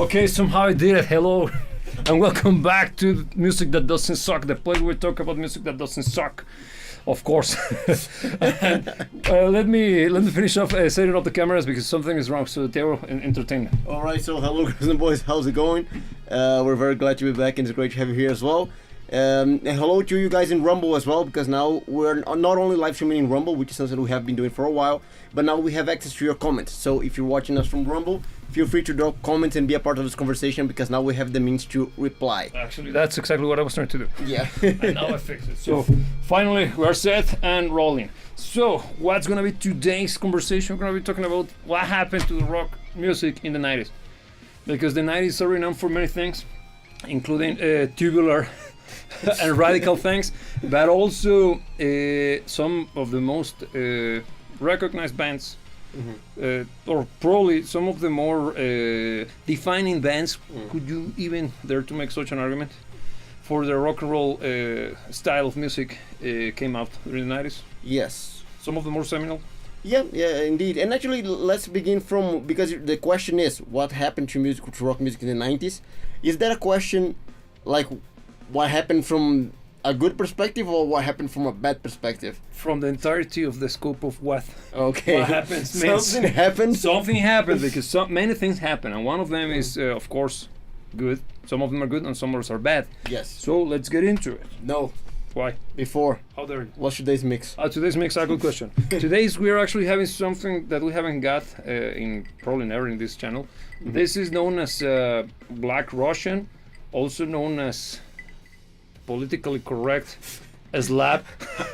Okay, somehow I did it. Hello, and welcome back to Music That Doesn't Suck, the place where we talk about music that doesn't suck. Of course. And, let me finish off setting up the cameras because something is wrong. So Theo, entertain. All right, so hello, girls and boys. How's it going? We're very glad to be back, and it's great to have you here as well. And hello to you guys in Rumble as well, because now we're not only live streaming in Rumble, which is something we have been doing for a while, but now we have access to your comments. So if you're watching us from Rumble, feel free to drop comments and be a part of this conversation, because now we have the means to reply. Actually, that's exactly what I was trying to do. Yeah. And now I fixed it. So finally, we are set and rolling. So what's going to be today's conversation? We're going to be talking about what happened to the rock music in the 90s. Because the 90s are renowned for many things, including tubular and radical things, but also some of the most recognized bands, or probably some of the more defining bands. Could you even dare to make such an argument? For the rock and roll style of music came out during the 90s. Yes. Some of the more seminal. Yeah, indeed. And actually, let's begin from, because the question is, what happened to music, to rock music in the 90s? Is that a question like what happened from a good perspective or what happened from a bad perspective? From the entirety of the scope of what happens. Something happened? Something happened, because many things happen, and one of them is, of course, good. Some of them are good and some of them are bad. Yes. So let's get into it. No. Why? Before. How dare you? What's today's mix? Today's mix, a good question. Today's we're actually having something that we haven't got in probably never in this channel. This is known as Black Russian, also known as politically correct Slav.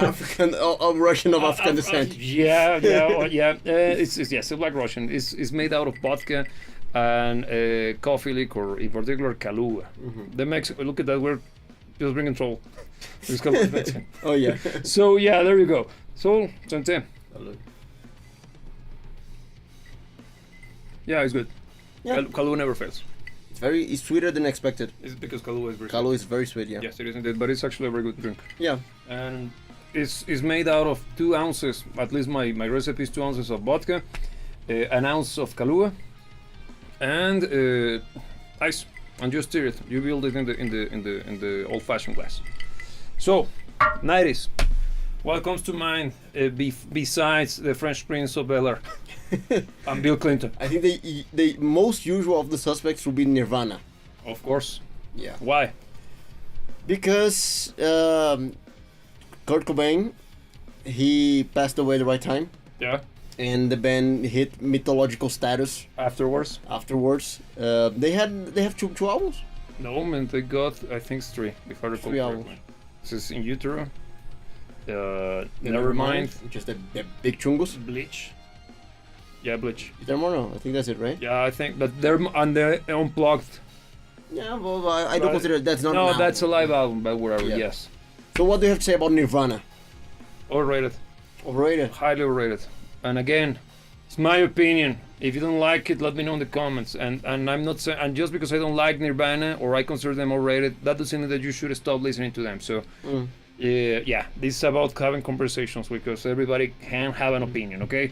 African, Russian of African descent. It's yes, a Black Russian. It's made out of vodka and coffee liquor, in particular Kahlua. The Mexico, look at that, we're just bringing trouble. Oh yeah. So yeah, there you go. So Sante. Yeah, it's good. Yeah. Kahlua never fails. It's sweeter than expected. It's because Kahlua is very Kahlua is very sweet, yeah. Yes, it is indeed, but it's actually a very good drink. Yeah. And it's made out of 2 ounces, at least my recipe is 2 ounces of vodka, an ounce of Kahlua, and ice. And just stir it. You build it in the old-fashioned glass. So, 90s. What comes to mind besides the French Prince of Bel-Air and Bill Clinton? I think the most usual of the suspects would be Nirvana. Of course. Yeah. Why? Because Kurt Cobain, he passed away at the right time. Yeah. And the band hit mythological status afterwards. They have two albums. No, man, they got, I think it's 3, if I recall 3 correctly. albums. This is In Utero. Nevermind. Just the big chungus. Bleach. Yeah, Bleach. Is there more? No, I think that's it, right? Yeah, I think, but they're unplugged. Yeah, well, I don't consider that's not. No, an that's a live album, but whatever. Yeah. Yes. So what do you have to say about Nirvana? Overrated. Overrated. Highly overrated. And again, it's my opinion. If you don't like it, let me know in the comments. And I'm not saying, and just because I don't like Nirvana or I consider them overrated, that doesn't mean that you should stop listening to them. So, yeah, this is about having conversations, because everybody can have an opinion. Okay,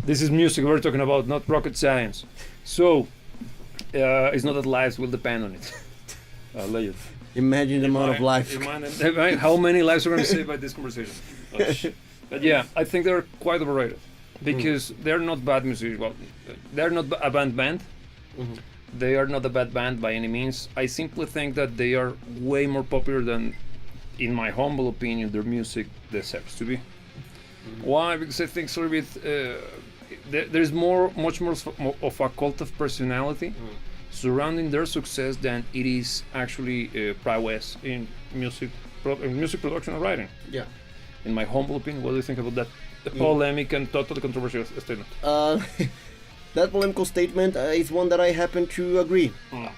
this is music we're talking about, not rocket science. So, it's not that lives will depend on it. I'll let you. Imagine the amount of lives. How many lives are going to save by this conversation? But yeah, I think they're quite overrated. Because they're not bad musicians. Well, they're not a bad band. They are not a bad band by any means. I simply think that they are way more popular than, in my humble opinion, their music deserves to be. Why? Because I think sort of there's much more of a cult of personality surrounding their success than it is actually prowess in music production and writing. Yeah. In my humble opinion, what do you think about that? The polemic and totally controversial statement. That polemical statement is one that I happen to agree.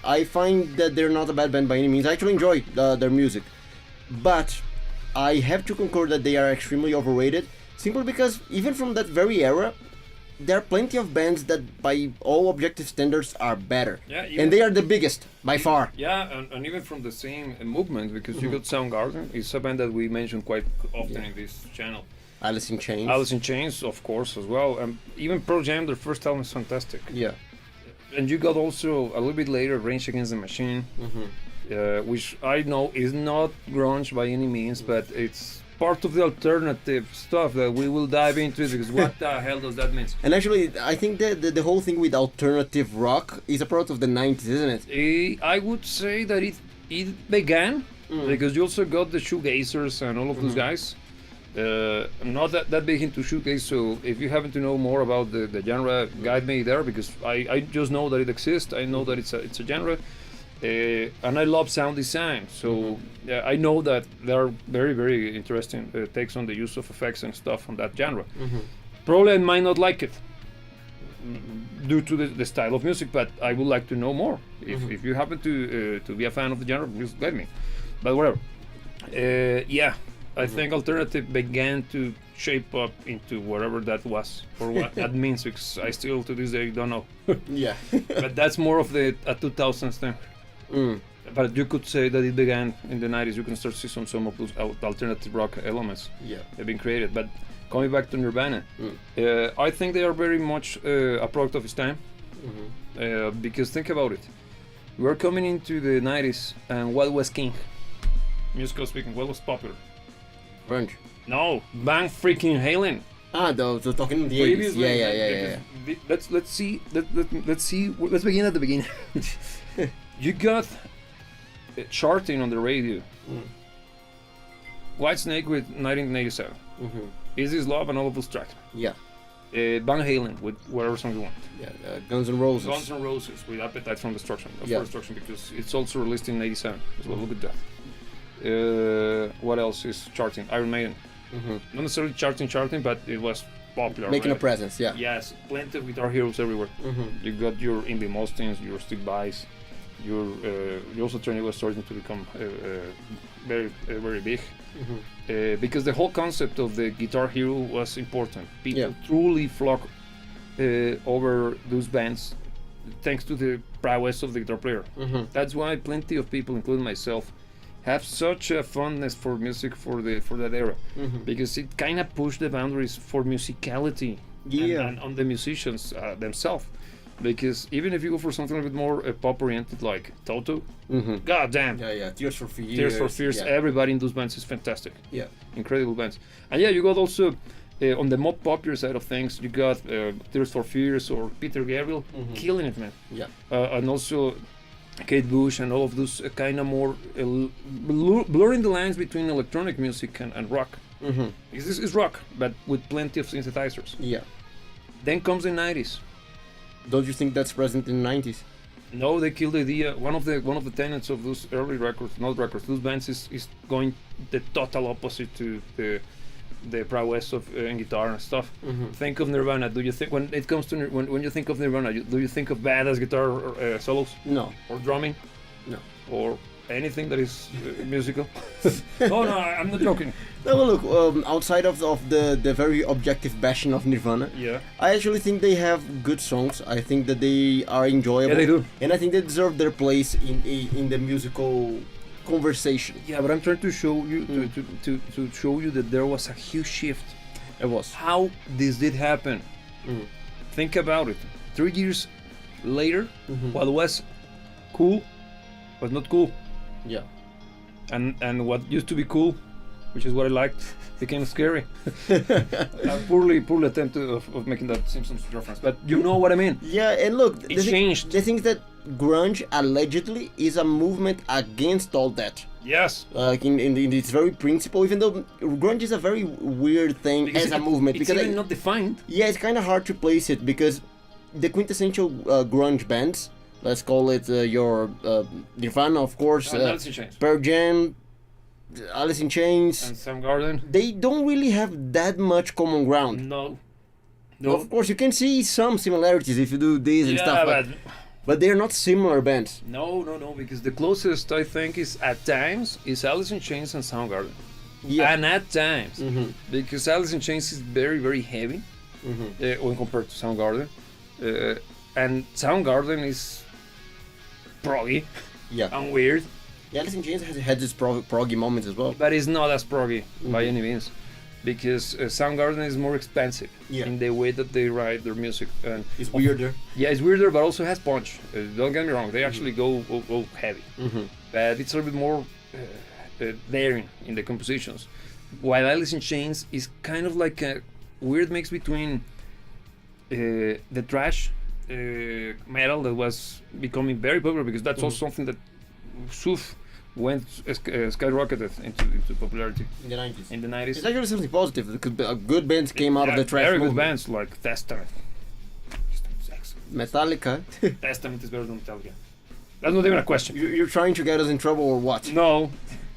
I find that they're not a bad band by any means. I actually enjoy their music, but I have to concur that they are extremely overrated. Simply because even from that very era, there are plenty of bands that, by all objective standards, are better. Yeah, and they are the biggest by far. Yeah, and even from the same movement, because you got Soundgarden. It's a band that we mentioned quite often in this channel. Alice in Chains. Alice in Chains, of course, as well. Even Pearl Jam, their first album is fantastic. Yeah. and you got also a little bit later Rage Against the Machine, which I know is not grunge by any means, but it's part of the alternative stuff that we will dive into, because what the hell does that mean? And actually, I think that the whole thing with alternative rock is a product of the 90s, isn't it? I would say that it began because you also got the shoegazers and all of those guys. I'm not that big into shoegaze, so if you happen to know more about the genre, guide me there, because I just know that it exists. I know that it's a genre, and I love sound design. So I know that there are very, very interesting takes on the use of effects and stuff on that genre. Probably I might not like it due to the style of music, but I would like to know more. If you happen to be a fan of the genre, just let me. But whatever. I think alternative began to shape up into whatever that was or what that means, because I still to this day don't know. Yeah. But that's more of a 2000s thing. But you could say that it began in the 90s. You can start to see some of those alternative rock elements have been created. But coming back to Nirvana, I think they are very much a product of its time. Because think about it. We're coming into the 90s, and what was king? Musical speaking, what was popular? Grunge. No, Van freaking Halen. So talking in the 80s. Yeah. Let's see. Let's begin at the beginning. You got charting on the radio. Whitesnake with 1987. Is This Love and all of those tracks. Yeah. Van Halen with whatever song you want. Yeah. Guns N' Roses. Guns N' Roses with Appetite for Destruction. Yeah. For Destruction, because it's also released in 87 as well. Look at that. What else is charting? Iron Maiden. Not necessarily charting, but it was popular. Making right? a presence, yeah. Yes, plenty of guitar heroes everywhere. You got your Indy Mustings, your Steve Vais, you also was starting to become very very big. Because the whole concept of the guitar hero was important. People truly flock over those bands thanks to the prowess of the guitar player. That's why plenty of people, including myself, have such a fondness for music for that era, because it kind of pushed the boundaries for musicality and on the musicians themselves. Because even if you go for something a bit more pop oriented like Toto, god damn, Tears for Fears. Tears for Fears, everybody in those bands is fantastic. Incredible bands. And you got also on the more popular side of things, you got Tears for Fears or Peter Gabriel killing it, man. And also Kate Bush and all of those kind of more blurring the lines between electronic music and rock. This is rock, but with plenty of synthesizers. Then comes the 90s. Don't you think that's present in the 90s? No, they killed the idea. One of the tenets of those early records, those bands is going the total opposite to the prowess of in guitar and stuff. Think of Nirvana. Do you think when it comes to when you think of Nirvana, do you think of badass guitar solos? No. Or drumming? No. Or anything that is musical? No, I'm not joking. No, look, outside of the very objective bashing of Nirvana, I actually think they have good songs. I think that they are enjoyable. Yeah, they do. And I think they deserve their place in the musical conversation. Yeah, but I'm trying to show you to show you that there was a huge shift. It was. How this did happen. Think about it. 3 years later, what was cool was not cool. Yeah. And what used to be cool, which is what I liked, became scary. A poorly attempt of making that Simpsons reference, but you know what I mean. Yeah, and look, it changed. The thing is that grunge allegedly is a movement against all that. Yes. Like in its very principle, even though grunge is a very weird thing because as a movement. It's even not defined. Yeah, it's kind of hard to place it because the quintessential grunge bands, let's call it your Nirvana, of course, Pearl Jam, Alice in Chains, and Soundgarden. They don't really have that much common ground. No. Of course, you can see some similarities if you do this and stuff, but they're not similar bands. No, because the closest I think is at times is Alice in Chains and Soundgarden. Yeah. And at times, because Alice in Chains is very, very heavy when compared to Soundgarden, and Soundgarden is proggy and weird. Yeah, Alice in Chains has had its proggy moments as well. But it's not as proggy by any means. because Soundgarden is more expensive Yeah. in the way that they write their music. And It's weirder. yeah, it's weirder, but also has punch. Don't get me wrong; they actually go heavy, but it's a little bit more daring in the compositions. While Alice in Chains is kind of like a weird mix between the thrash metal that was becoming very popular, because that's also something that Suf went skyrocketed into popularity In the 90s. in the 90s. It's actually something positive because good bands came out of the trash very good movement. bands like Testament. Metallica. Testament is better than Metallica. That's not even a question. You're trying to get us in trouble or what? No,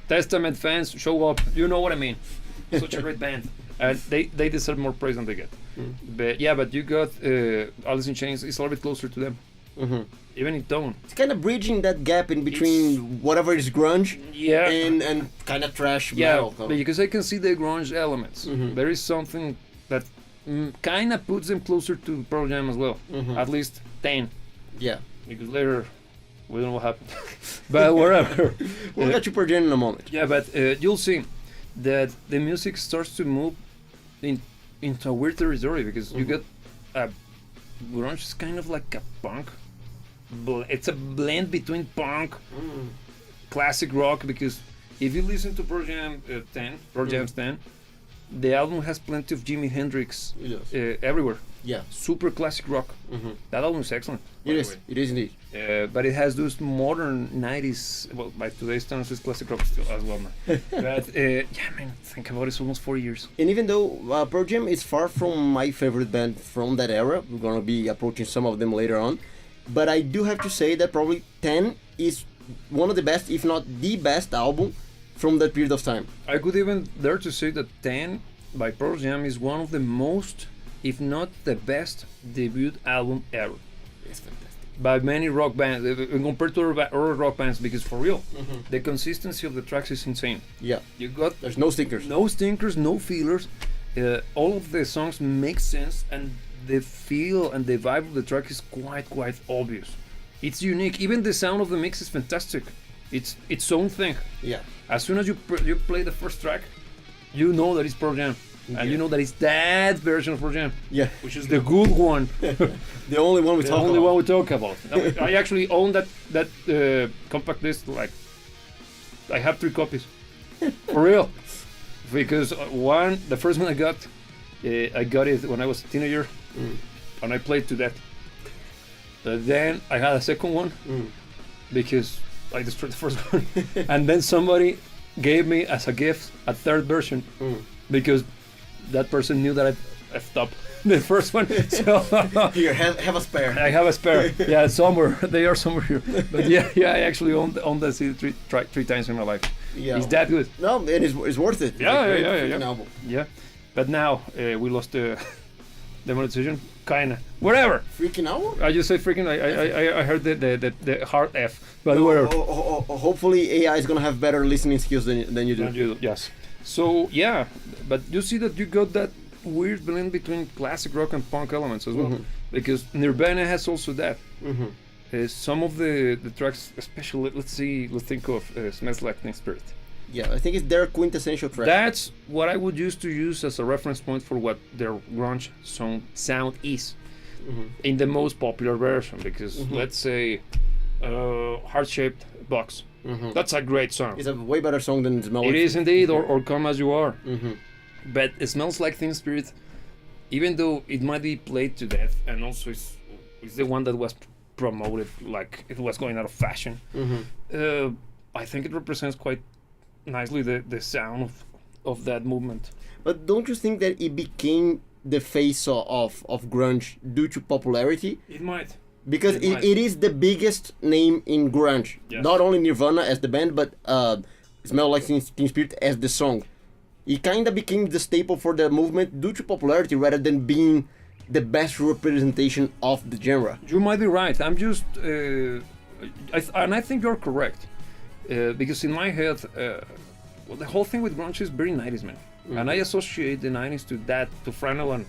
Testament fans, show up. You know what I mean. Such a great band, and they deserve more praise than they get. But yeah, but you got Alice in Chains is a little bit closer to them, even in tone. It's kind of bridging that gap in between whatever is grunge Yeah, and kind of trash yeah, metal. because I can see the grunge elements. There is something that kind of puts them closer to Pearl Jam as well. At least 10, Yeah. because later we don't know what happened. But whatever. We'll get you per gen in a moment. Yeah, but you'll see that the music starts to move into a weird territory, because you get grunge is kind of like a punk. It's a blend between punk, classic rock. Because if you listen to Pearl Jam 10, Pearl Jam's 10, the album has plenty of Jimi Hendrix Yes. everywhere. Yeah. Super classic rock. That album is excellent. by It the is. way. It is indeed. But it has those modern 90s, well, by today's standards, it's classic rock still as well, man. But yeah, man, think about it, it's almost 4 years. And even though Pearl Jam is far from my favorite band from that era, we're gonna be approaching some of them later on. But I do have to say that probably 10 is one of the best, if not the best album from that period of time. I could even dare to say that 10 by Pearl Jam is one of the most, if not the best, debut album ever. It's fantastic. By many rock bands, compared to other rock bands, because for real, the consistency of the tracks is insane. Yeah. You got There's no stinkers. no stinkers, no fillers. All of the songs make sense, and the feel and the vibe of the track is quite obvious. It's unique. Even the sound of the mix is fantastic. It's its own thing. Yeah. As soon as you play the first track, you know that it's Pearl Jam, and you know that it's that version of Pearl Jam, Yeah. which is the good one, The only one we the talk only about. one we talk about. I actually own that compact disc. Like, I have 3 copies, for real, because the first one I got it when I was a teenager, and I played to that. Then I had a second one because I destroyed the first one, and then somebody gave me as a gift a third version because that person knew that I effed up the first one. So Here, have a spare. I have a spare. Yeah, somewhere they are somewhere here. But yeah, I actually owned that CD three times in my life. Yeah. It's that good. No, it is. It's worth it. It's Yeah, a great yeah. freaking album. Yeah, but now we lost the monetization. Kinda. Whatever. Freaking album. I just say freaking. I heard the hard F. But whatever. Hopefully AI is gonna have better listening skills than you do. Yes. So yeah, but you see that you got that weird blend between classic rock and punk elements as well, because Nirvana has also that. Some of the tracks, especially let's think of "Smells Like Teen Spirit." Yeah, I think it's their quintessential track. That's what I would use to use as a reference point for what their grunge sound is in the most popular version. Because let's say "Heart-Shaped Box." That's a great song. It's a way better song than Smell Like. It is indeed, or "Come As You Are." But "It Smells Like Teen Spirit," even though it might be played to death, and also it's the one that was promoted like it was going out of fashion, I think it represents quite nicely the sound of that movement. But don't you think that it became the face of grunge due to popularity? It might. Because it is the biggest name in grunge. Yes. Not only Nirvana as the band, but Smell Like Teen Spirit as the song. It kind of became the staple for the movement due to popularity rather than being the best representation of the genre. You might be right. I'm just, and I think you're correct, because in my head, well, the whole thing with grunge is very 90s, man. And I associate the 90s to that, to flannel and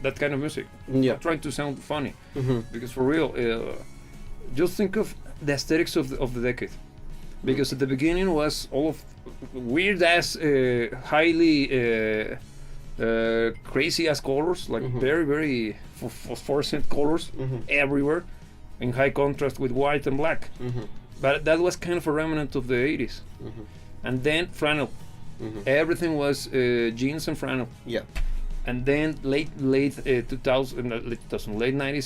that kind of music. Yeah. I'm trying to sound funny, because for real, just think of the aesthetics of the decade. Because at the beginning was all of weird ass, highly crazy ass colors, like very very phosphorescent colors everywhere, in high contrast with white and black. But that was kind of a remnant of the 80s. And then flannel. Everything was jeans and flannel. Yeah. And then late 90s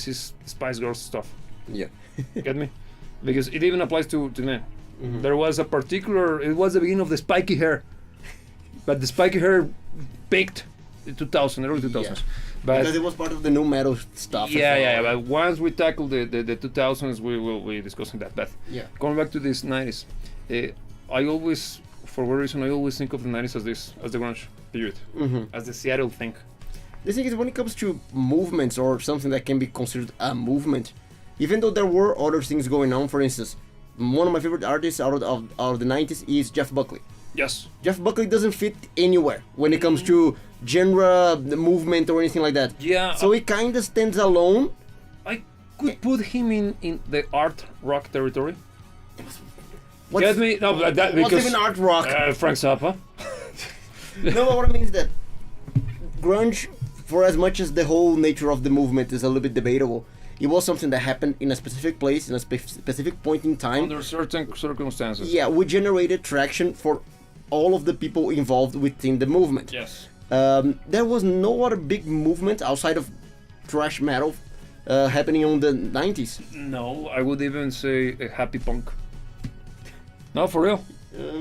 is Spice Girls stuff. Yeah. Get me? Because it even applies to men. There was a particular, it was the beginning of the spiky hair, but the spiky hair peaked in 2000, early 2000s. Yeah. But Because it was part of the new metal stuff. yeah. But once we tackle the 2000s, we will be discussing that. But Yeah. going back to this 90s, I always, for whatever reason, I always think of the 90s as the grunge period, as the Seattle thing. The thing is, when it comes to movements or something that can be considered a movement, even though there were other things going on, for instance, one of my favorite artists out of the 90s is Jeff Buckley. Yes. Jeff Buckley doesn't fit anywhere when it comes to genre, movement, or anything like that. Yeah. So he kind of stands alone. I could put him in the art rock territory. What's, Get me? No, but that what's because even art rock? Frank Zappa. No, but what I mean is that grunge, for as much as the whole nature of the movement is a little bit debatable, it was something that happened in a specific place, in a specific point in time. Under certain circumstances. Yeah, we generated traction for all of the people involved within the movement. Yes. There was no other big movement outside of thrash metal happening on the 90s. No, I would even say a happy punk. No, for real.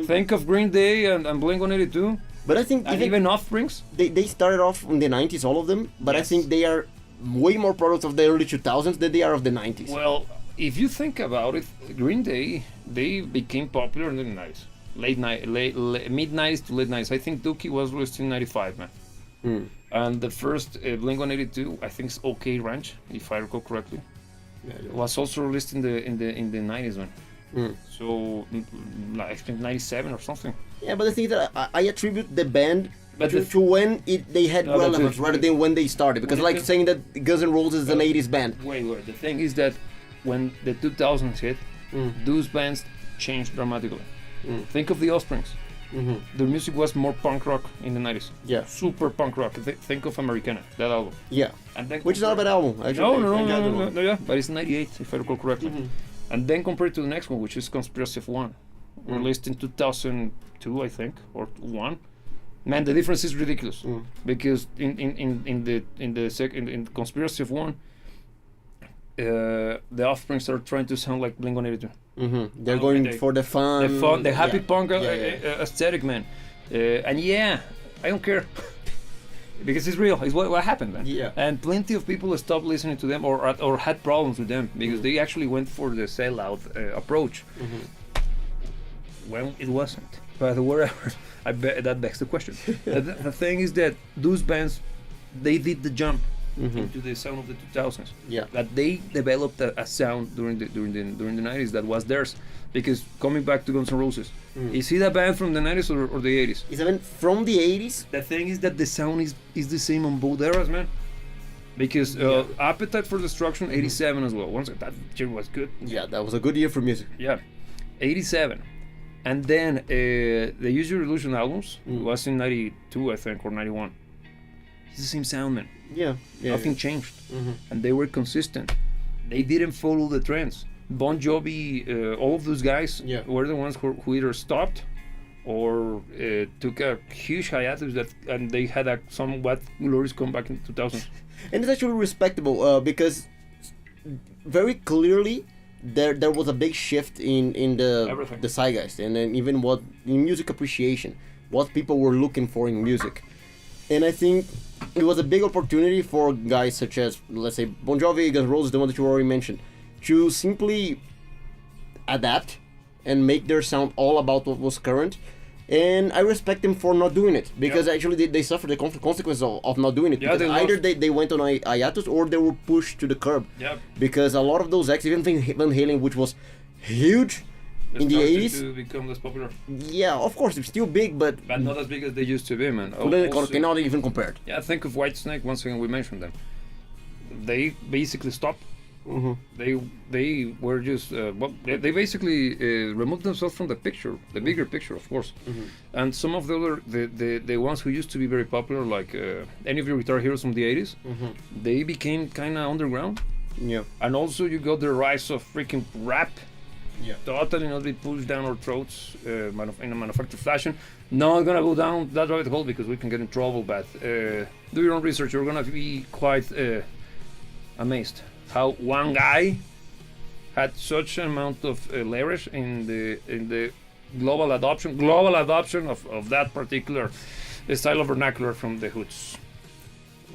Think of Green Day and Blink-182, But I think and even Offsprings. they started off in the 90s, all of them, but I Yes. think they are way more products of the early 2000s than they are of the 90s. Well, if you think about it, Green Day, they became popular in the 90s. Mid 90s to late 90s. I think Dookie was released in 95, man. And the first Blink-182, I think it's OK Ranch, if I recall correctly, was also released in the 90s, man. So, I think 97 or something. Yeah, but the thing is that I attribute the band But to when they had No, but relevance the- rather than when they started. Because when it like saying that Guns N' Roses is an 80s band. Wait. The thing is that when the 2000s hit, those bands changed dramatically. Think of the Offsprings. Their music was more punk rock in the 90s. Yeah. Super punk rock. Think of Americana, that album. Yeah. And then Which is not a bad album. Actually. No, yeah, but it's 98 if I recall correctly. And then compared to the next one, which is Conspiracy of One, released in 2002, I think, or 1. Man, the difference is ridiculous because in Conspiracy of One, the Offsprings are trying to sound like Blink-182. They're going for the fun. The happy yeah. punk Yeah. aesthetic, man. And yeah, I don't care. Because it's real. It's what happened, man. Yeah. And plenty of people stopped listening to them or had problems with them because they actually went for the sellout approach. Well, it wasn't. But wherever, I bet that begs the question. The thing is that those bands, they did the jump into the sound of the 2000s. Yeah. That they developed a sound during the 90s that was theirs. Because coming back to Guns N' Roses, is it a band from the 90s or the 80s? It's even from the 80s. The thing is that the sound is the same on both eras, man. Because Appetite for Destruction, 87 as well. Once that year was good. Yeah, that was a good year for music. Yeah, 87. And then the Use Your Illusion albums was in 92, I think, or 91. It's the same sound, man. Yeah. Nothing changed. And they were consistent. They didn't follow the trends. Bon Jovi, all of those guys were the ones who either stopped or took a huge hiatus and they had a somewhat glorious comeback in 2000s. And it's actually respectable because very clearly there was a big shift in the zeitgeist and then even what in music appreciation, what people were looking for in music. And I think it was a big opportunity for guys such as, let's say, Bon Jovi, Guns N' Roses, the one that you already mentioned, to simply adapt and make their sound all about what was current. And I respect them for not doing it because actually they suffered the consequences of not doing it. Yeah, because either they went on a hiatus or they were pushed to the curb. Yep. Because a lot of those acts, even Van Halen, which was huge in the 80s, to become less popular. yeah, of course, it's still big, but not as big as they used to be, man. cannot even compared. Yeah, think of Whitesnake. Once again, we mentioned them. They basically stopped Mm-hmm. They were just they basically removed themselves from the picture, the bigger picture, of course. Mm-hmm. And some of the other the ones who used to be very popular, like any of your guitar heroes from the 80s, Mm-hmm. they became kind of underground. Yeah. And also you got the rise of freaking rap. Yeah. Totally not be pushed down our throats in a manufactured fashion. Not gonna go down that rabbit hole because we can get in trouble. But do your own research. You're gonna be quite amazed how one guy had such an amount of leverage in the global adoption of that particular style of vernacular from the hoods.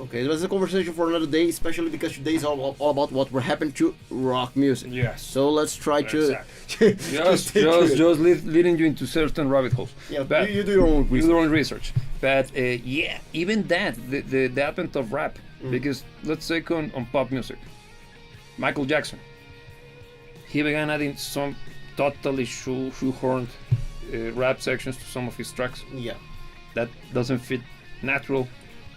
Okay, that's a conversation for another day, especially because today is all about what happened to rock music. Yes. So let's try to Just leading you into certain rabbit holes. yeah. But You do your own do research. your own research. But yeah, even that, the advent of rap, because let's take on pop music. Michael Jackson. He began adding some totally shoehorned rap sections to some of his tracks. Yeah. That doesn't fit natural,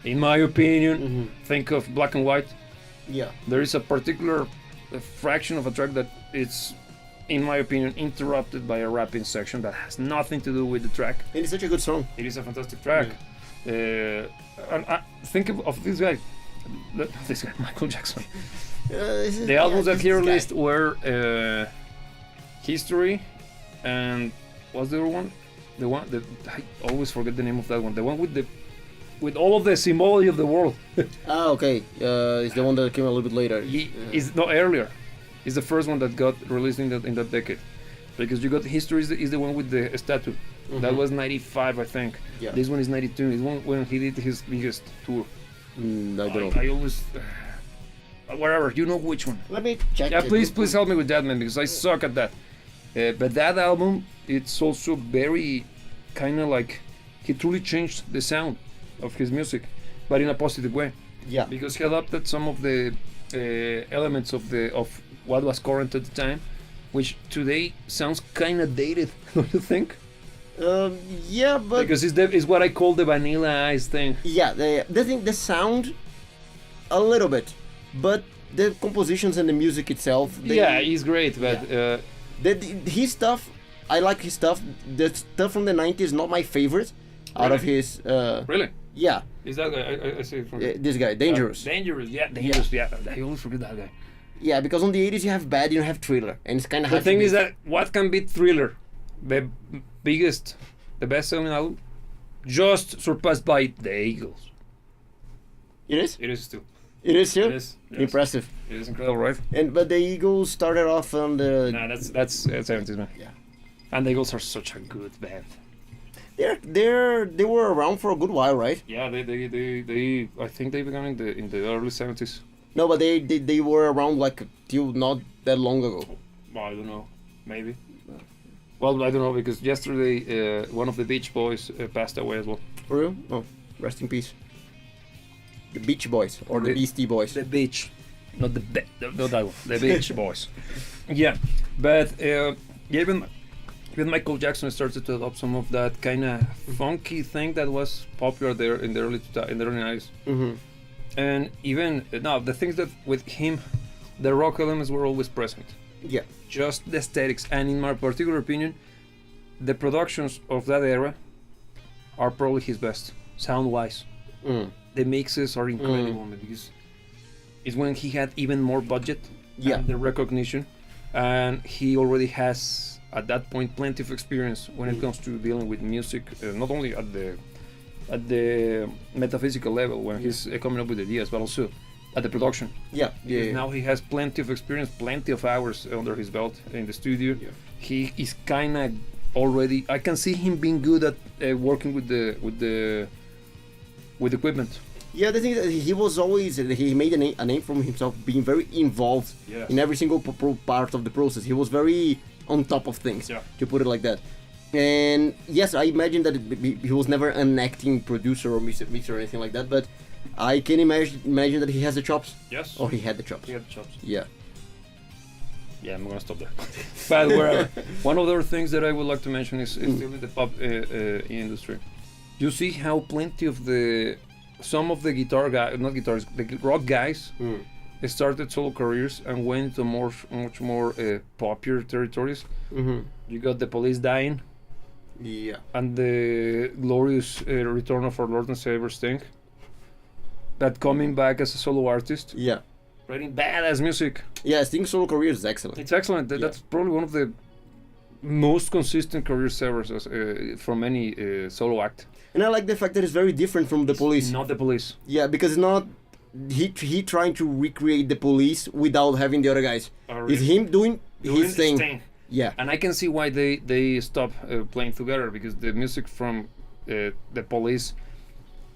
in my opinion. Mm-hmm. Think of Black and White. Yeah. There is a particular fraction of a track that it's, in my opinion, interrupted by a rapping section that has nothing to do with the track. And it's such a good song. It is a fantastic track. And think of this guy. This guy, Michael Jackson. The albums that he released were History and what's the other one? The one that I always forget the name of that one. The one with all of the symbology of the world. Okay. It's the one that came a little bit later. Is not earlier. It's the first one that got released in that decade. Because you got History is the one with the statue. That was 95, I think. Yeah. This one is 92. It's one when he did his biggest tour. I don't know. I always whatever, you know which one. Let me check. Yeah, it. please help me with that, man, because I suck at that. But that album, it's also very kind of like he truly changed the sound of his music, but in a positive way. Yeah. Because he adopted some of the elements of what was current at the time, which today sounds kind of dated. Don't you think? Yeah, but Because it's what I call the Vanilla Ice thing. yeah, the sound, a little bit, but the compositions and the music itself. Yeah, he's great, but His stuff, I like his stuff. The stuff from the '90s is not my favorite. Out of his, really, yeah, is that guy? I say it from this guy, Dangerous. Dangerous, yeah, Dangerous, yeah. I always forget that guy. Yeah, because on the '80s you have Bad, you have Thriller, and it's kind of The thing is that what can beat Thriller, the best-selling album, just surpassed by the Eagles. It is. It is too. It is too. It is. Yes. Impressive. It is incredible, right? But the Eagles started off on the. Nah, that's 70s, man. Yeah. And the Eagles are such a good band. They were around for a good while, right? Yeah, they I think they began in the early 70s. No, but they were around like till not that long ago. Well, I don't know, maybe. Well, I don't know because yesterday one of the Beach Boys passed away as well. For real? Oh, rest in peace. The Beach Boys or the Beastie Boys. The Beach, not not that one. The Beach Boys. Yeah, but even Michael Jackson started to adopt some of that kind of funky thing that was popular there in the early 90s. Mm-hmm. And even now, the things that with him, the rock elements were always present. Yeah. Just the aesthetics, and in my particular opinion, the productions of that era are probably his best, sound-wise. Mm. The mixes are incredible because it's when he had even more budget and the recognition, and he already has at that point plenty of experience when it comes to dealing with music, not only at the metaphysical level when he's coming up with ideas, but also at the production. Yeah. Because now he has plenty of experience, plenty of hours under his belt in the studio. Yeah. He is kind of already. I can see him being good at working with equipment. Yeah, the thing is that he was always he made a name for himself being very involved in every single part of the process. He was very on top of things, to put it like that. And yes, I imagine that he was never an acting producer or mixer or anything like that, but I can imagine that he has the chops. Yes. Or he had the chops. He had the chops. Yeah. Yeah, I'm gonna stop there. But wherever. One of the other things that I would like to mention is still in the pop industry. You see how plenty of some of the guitar guys, not guitarists, the rock guys, started solo careers and went to much more popular territories. Mm-hmm. You got the Police dying, Yeah. and the glorious return of our Lord and Savior Sting. That coming back as a solo artist, Yeah. writing badass music. Yeah, Sting's solo career is excellent. It's excellent. That's probably one of the most consistent careers ever from any solo act. And I like the fact that it's very different from the Police. Not the Police. Yeah, because it's not he trying to recreate the Police without having the other guys. It's him doing his thing. Yeah. And I can see why they stop playing together, because the music from the Police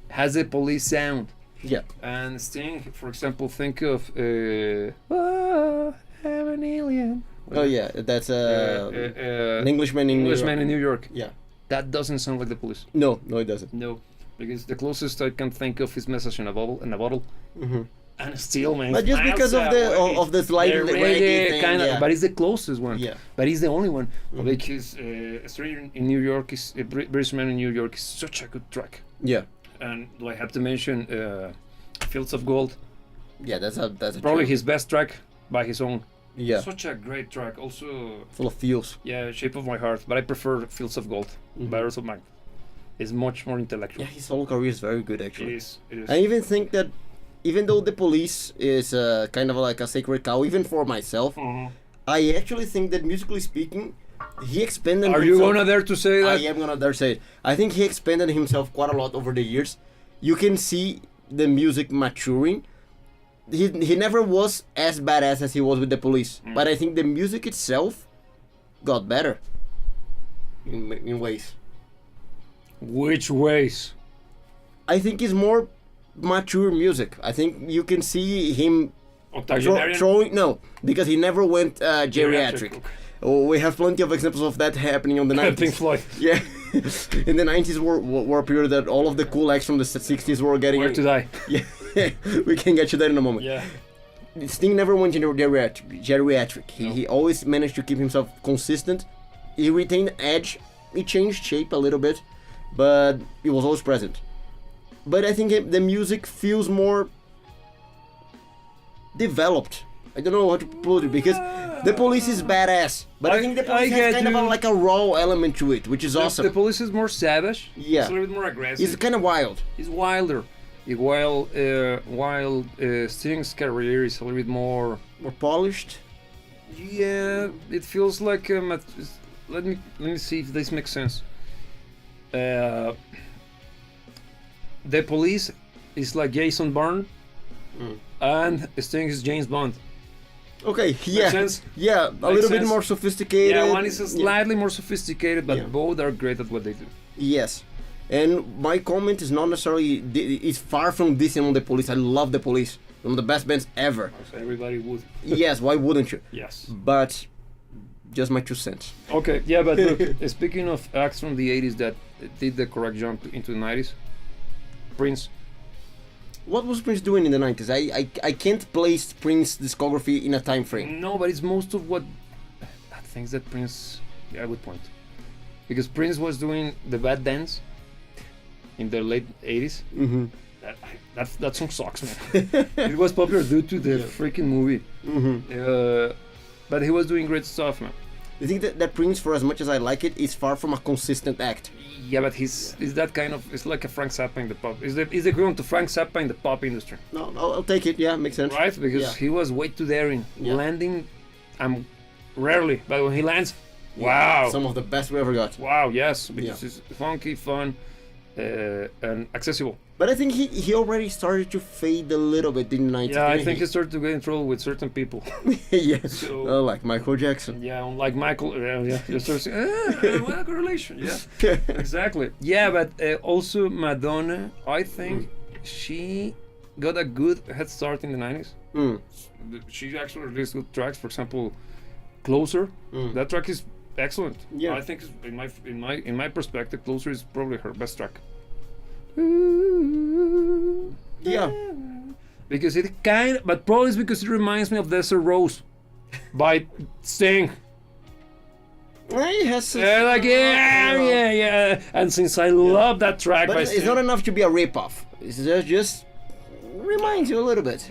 has a Police sound. Yeah. And Sting, for example, think of oh, I'm an alien. Oh yeah, that's an Englishman in Englishman in New York. Yeah. That doesn't sound like the Police. No, it doesn't. No, because the closest I can think of is Message in a Bottle. Mm-hmm. And still, man. But just because of the slight reggae thing, kind of, yeah. but it's the closest one. Yeah. But he's the only one. Mhm. Because A Stranger in New York is a British Man in New York is such a good track. Yeah. And do I have to mention Fields of Gold? Yeah, that's a Probably track. his best track by his own. Yeah. Such a great track. Also, Full of feels. yeah, Shape of My Heart. But I prefer Fields of Gold. Mhm. Barrels of Mine. It's much more intellectual. Yeah, his whole career is very good It actually. is. It is. I even think that even though the Police is kind of like a sacred cow, even for myself, Mhm. I actually think that musically speaking, he expanded. Are you himself. gonna dare to say that? I am gonna dare say it. I think he expanded himself quite a lot over the years. You can see the music maturing. He never was as badass as he was with the Police, but I think the music itself got better in ways. Which ways? I think it's more mature music. I think you can see him Octogenarian? throwing no, because he never went geriatric. Okay. Oh, we have plenty of examples of that happening on the 90s. Pink Floyd. Yeah, in the 90s were a period that all of the cool acts from the 60s were getting. Where to Die. Yeah, we can get you there in a moment. Yeah. Sting never went into geriatric. He always managed to keep himself consistent. He retained edge. He changed shape a little bit, but he was always present. But I think the music feels more developed. I don't know how to put it, because the Police is badass, but I think the Police has kind of like a raw element to it, which is awesome. The Police is more savage. Yeah. It's a little bit more aggressive. He's kind of wild. He's wilder. While Sting's career is a little bit more. More polished. Yeah, it feels like. Let me see if this makes sense. The Police is like Jason Bourne, and Sting is James Bond. Okay, yeah, sense? yeah, a Makes little bit sense. more sophisticated. Yeah, one is slightly more sophisticated, but Yeah. both are great at what they do. Yes, and my comment is not necessarily. It's far from dissing on the Police. I love the Police. One of the best bands ever. So everybody would. Yes, why wouldn't you? Yes. But just my 2 cents. Okay, yeah, but look, speaking of acts from the 80s that did the correct jump into the 90s, Prince. What was Prince doing in the 90s? I can't place Prince discography in a time frame. No, but it's most of what things that Prince. Yeah, good point. Because Prince was doing the Bad Dance in the late 80s. Mm-hmm. That song sucks, man. It was popular due to the freaking movie. Mm-hmm. But he was doing great stuff, man. You think that Prince, for as much as I like it, is far from a consistent act? Yeah, but he's that kind of. It's like a Frank Zappa in the pop. Is the equivalent to Frank Zappa in the pop industry, No, I'll take it. Yeah, makes sense. right? Because Yeah. he was way too daring, Yeah. landing. Rarely, but when he lands, wow, Some of the best we ever got. wow, yes, because it's funky, fun, and accessible. But I think he already started to fade a little bit in the 90s. Yeah, I didn't think he he started to get in trouble with certain people. yes. So- Like Michael Jackson. Yeah, unlike Michael. Yeah, you start saying, what correlation? Yeah, exactly. Yeah, but also Madonna, I think she got a good head start in the 90s. Mm. She actually released good tracks. For example, Closer. Mm. That track is excellent. Yeah. I think in my perspective, Closer is probably her best track. Yeah. Because but probably it's because it reminds me of Desert Rose by Sting. He has Yeah. And since I love that track But by it's Sting, not enough to be a rip-off. It's just reminds you a little bit.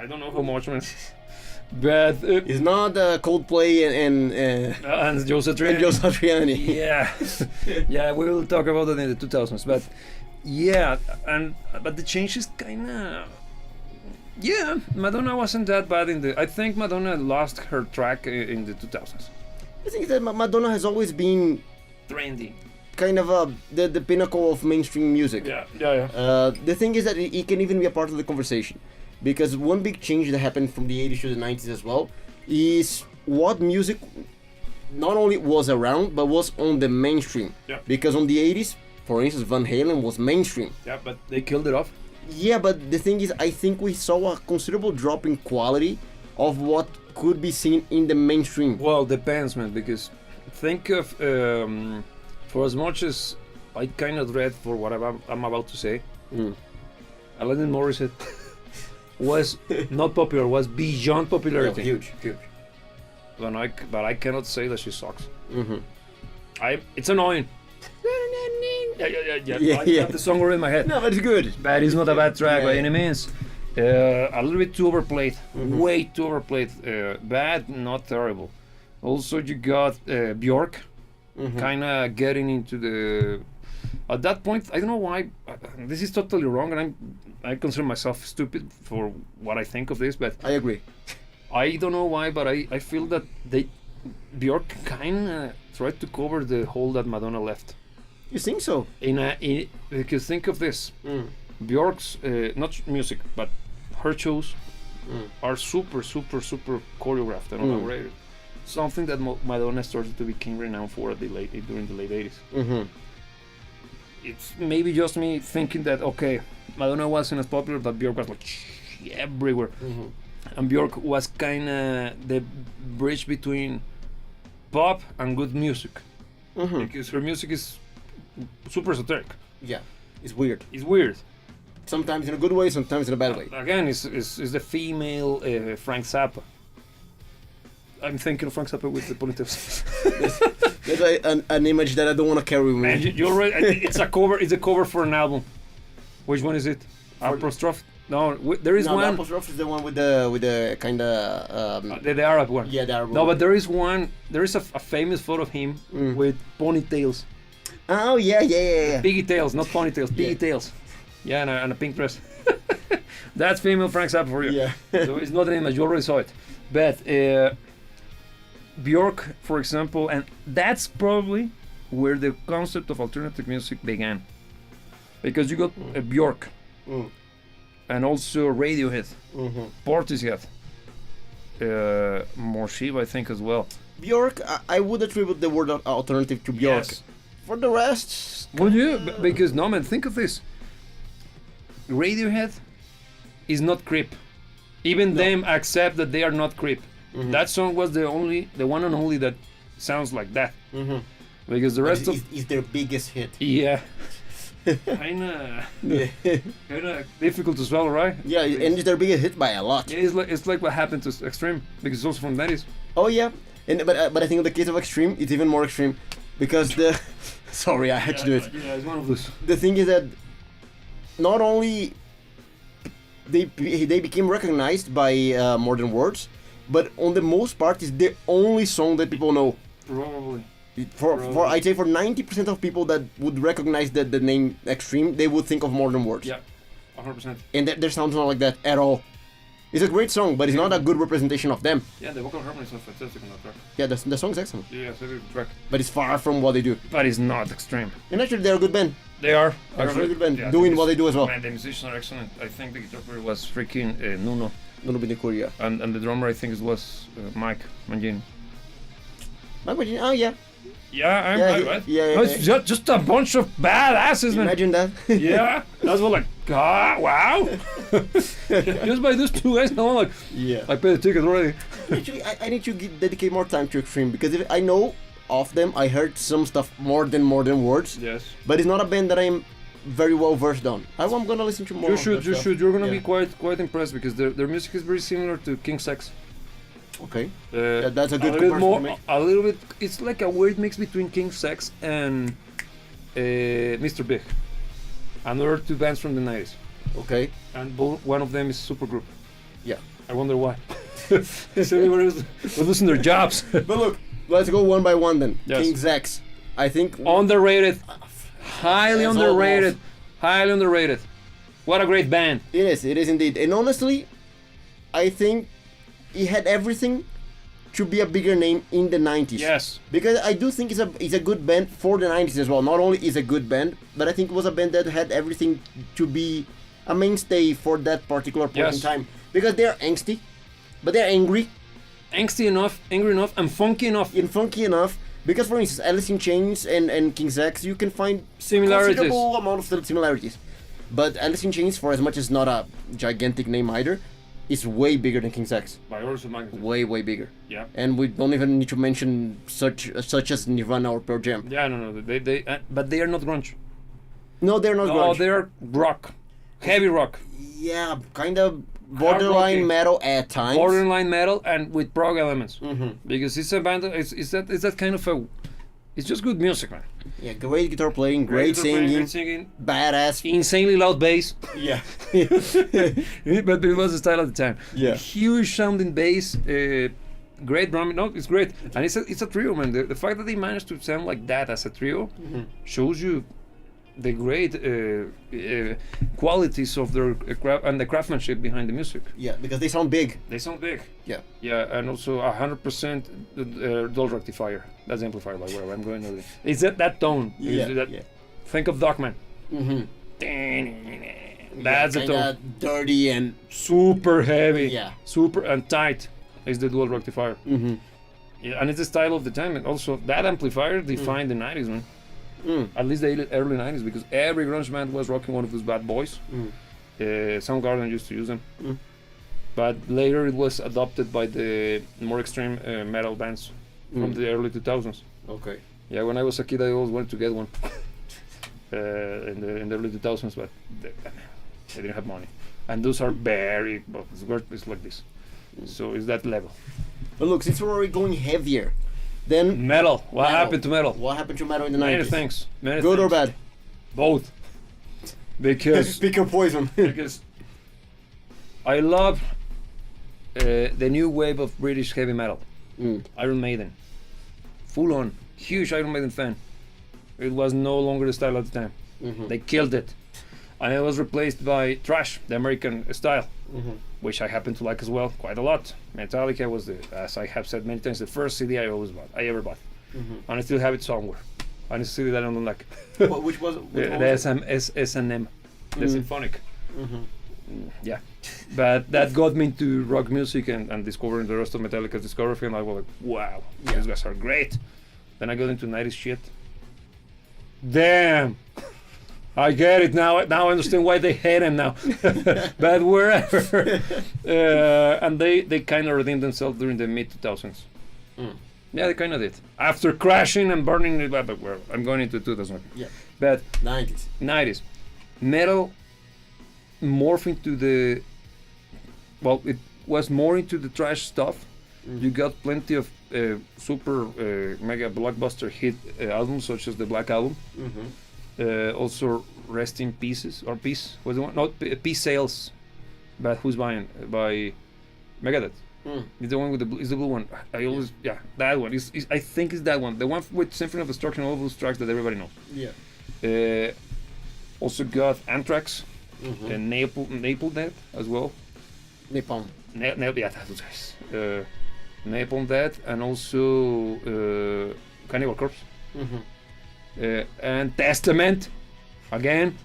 I don't know how much, man. But It's not Coldplay and Joe Satriani. and Joe Satriani. Yeah, yeah, we will talk about that in the 2000s. But yeah, but the change is kind of. Yeah, Madonna wasn't that bad in the. I think Madonna lost her track in the 2000s. I think that Madonna has always been Trendy. kind of the pinnacle of mainstream music. Yeah. The thing is that it can even be a part of the conversation, because one big change that happened from the 80s to the 90s as well is what music not only was around but was on the mainstream. Yeah. Because on the 80s, for instance, Van Halen was mainstream. Yeah, but they killed it off. Yeah, but the thing is, I think we saw a considerable drop in quality of what could be seen in the mainstream. Well, depends, man. Because think of for as much as I kind of dread for what I'm about to say, Alanis Morissette was not popular, was beyond popularity. Yeah, huge. But I cannot say that she sucks. Mm-hmm. It's annoying. I Yeah. have the song already in my head. No, but it's good. But it's not a bad track by Yeah. any means. A little bit too overplayed, way too overplayed. Bad, not terrible. Also, you got Bjork, kind of getting into the. At that point, I don't know why. This is totally wrong, and I consider myself stupid for what I think of this, but I agree. I don't know why, but I feel that Bjork kind of tried to cover the hole that Madonna left. You think so? Because think of this. Bjork's not music, but her shows are super choreographed and elaborated. Something that Madonna started to become renowned for during the late 80s. Mm-hmm. It's maybe just me thinking that okay, Madonna wasn't as popular, but Bjork was like everywhere, and Bjork was kind of the bridge between pop and good music, because her music is super esoteric. Yeah, it's weird. It's weird. Sometimes in a good way, sometimes in a bad way. Again, it's the female Frank Zappa. I'm thinking of Frank Zappa with the ponytails. There's an image that I don't want to carry with me. Man, you already. It's a cover. It's a cover for an album. Which one is it? Apostrophe? No, there is No, one. the apostrophe is the one with the kind of The Arab one. yeah, the Arab No, one. but there is one. There is a famous photo of him with ponytails, Oh yeah. piggy tails, not ponytails, piggy Yeah. tails. Yeah, and a pink dress. That's female Frank Zappa for you. Yeah. So it's not an image. You already saw it. But Bjork, for example, and that's probably where the concept of alternative music began, because you got Bjork, and also Radiohead, Portishead, Morshiva, I think as well. Bjork, I would attribute the word alternative to Bjork. Yes. For the rest, Would you? Because no, man, think of this. Radiohead is not creep. Even them accept that they are not creep. That song was the one and only that sounds like that. Because the rest of is their biggest hit. yeah, kinda difficult to swallow, right? Yeah, and it's their biggest hit by a lot. Yeah, it's like what happened to Extreme, because it's also from the 90s. Oh yeah, but I think in the case of Extreme, it's even more extreme, because the sorry, I had to do it. Yeah, it's one of those. The thing is that not only they became recognized by Modern Words, but on the most part, it's the only song that people know. Probably. For I'd say for 90% of people that would recognize the name Extreme, they would think of Modern Words. Yeah, 100%. And their sound's not like that at all. It's a great song, but it's not a good representation of them. Yeah, the vocal harmonies are fantastic on that track. Yeah, the song's excellent, Yeah, it's a good track. but it's far from what they do. But it's not Extreme. And actually, they're a good band. They are. They're a very good band, Yeah, doing what they do as well. Man, the musicians are excellent. I think the guitar player was freaking Nuno, Nuno Bindecourt, yeah. and the drummer I think it was Mike Mangini. Oh yeah. Yeah, I'm Yeah, right. yeah, No, it's just a bunch of badasses, man. Imagine that. Yeah, that's what like, wow. Just by those two guys, I'm like, Yeah. I paid the ticket already. Actually, I need to dedicate more time to Extreme, because if I know of them, I heard some stuff more than Words, Yes. but it's not a band that I'm very well versed on. I'm gonna listen to more. You of should. their stuff. You're gonna Yeah. be quite impressed, because their music is very similar to King Sex. Okay. That's a good little bit comparison more. to make. A little bit. It's like a weird mix between King Sex and Mr. Big. Another two bands from the 90s, Okay. and one of them is Supergroup. Yeah. I wonder why. So everyone was losing their jobs. But look, let's go one by one then. Yes. King Zex. I think Underrated. Highly As underrated. Highly underrated. What a great band. it is indeed. And honestly, I think he had everything to be a bigger name in the 90s. Yes. Because I do think it's a good band for the 90s as well. Not only is a good band, but I think it was a band that had everything to be a mainstay for that particular point in Yes. time. Because they're angsty, but they're angry Angsty enough, angry enough, and funky enough. and funky enough. Because for instance, Alice in Chains and King Zex, you can find Similarities. considerable amount of similarities. But Alice in Chains, for as much as not a gigantic name either, is way bigger than King Zex. By orders of magnitude. Way bigger. Yeah. And we don't even need to mention such as Nirvana or Pearl Jam. Yeah, no. But they are not grunge. No, they're not No, grunge. they're rock. Heavy rock. Yeah, kind of borderline rocky. metal at times. Borderline metal and with prog elements. Mhm. Because it's a band. It's that kind of a. It's just good music, man. Yeah, great guitar playing, great guitar playing, singing, great singing, badass. insanely loud bass. Yeah. But it was the style at the time. Yeah. Huge sounding bass. Great drumming. No, it's great. And it's a trio, man. The fact that they managed to sound like that as a trio shows you the great qualities of their and the craftsmanship behind the music. Yeah, because they sound big. They sound big. Yeah. Yeah, and also 100% dual rectifier. That's the amplifier, by where I'm going with it. It's that tone. Yeah, It's that, yeah. Think of Dogman. Mm-hmm. That's the tone. Dirty and Super heavy. Yeah. Super and tight is the dual rectifier. mm-hmm. Yeah, and it's the style of the time. And also, that amplifier defined the 90s, man. Mm. At least the early 90s, because every grunge band was rocking one of those bad boys. Soundgarden used to use them. Mm. But later it was adopted by the more extreme metal bands from the early 2000s. Okay. Yeah, when I was a kid, I always wanted to get one in the early 2000s, but they didn't have money. And those are very, but it's like this. So it's that level. But look, since we're already going heavier, then Metal. What metal. happened to metal? What happened to metal in the Many 90s? things. Many Good or things. bad? Both. Because Pick your poison. because I love the new wave of British heavy metal. Iron Maiden. Full on. Huge Iron Maiden fan. It was no longer the style at the time. They killed it. And it was replaced by thrash, the American style, which I happen to like as well, quite a lot. Metallica was, as I have said many times, the first CD I ever bought. And I still have it somewhere. And it's a CD that I don't like. Which was The S&M, the symphonic. Yeah, but that got me into rock music and discovering the rest of Metallica's discography, and I was like, wow, these guys are great. Then I got into 90s shit. Damn, I get it now. Now I understand why they hate him now. But wherever, and they kind of redeemed themselves during the mid 2000s. Yeah, they kind of did. After crashing and burning the but well, I'm going into 2000. Yeah. But 90s. 90s, metal morphed into the, well, it was more into the trash stuff. You got plenty of super mega blockbuster hit albums such as the Black Album. Also Rest in Pieces or Peace was the one, not Peace Sales, but who's buying by Megadeth. It's the one with the blue one. I always that one. I think it's that one. The one with Symphony of Destruction, all those tracks that everybody knows. Yeah. Also got Anthrax and Napalm Death as well. Napalm. Yeah, those guys. Napalm Death and also Cannibal Corpse. And Testament again.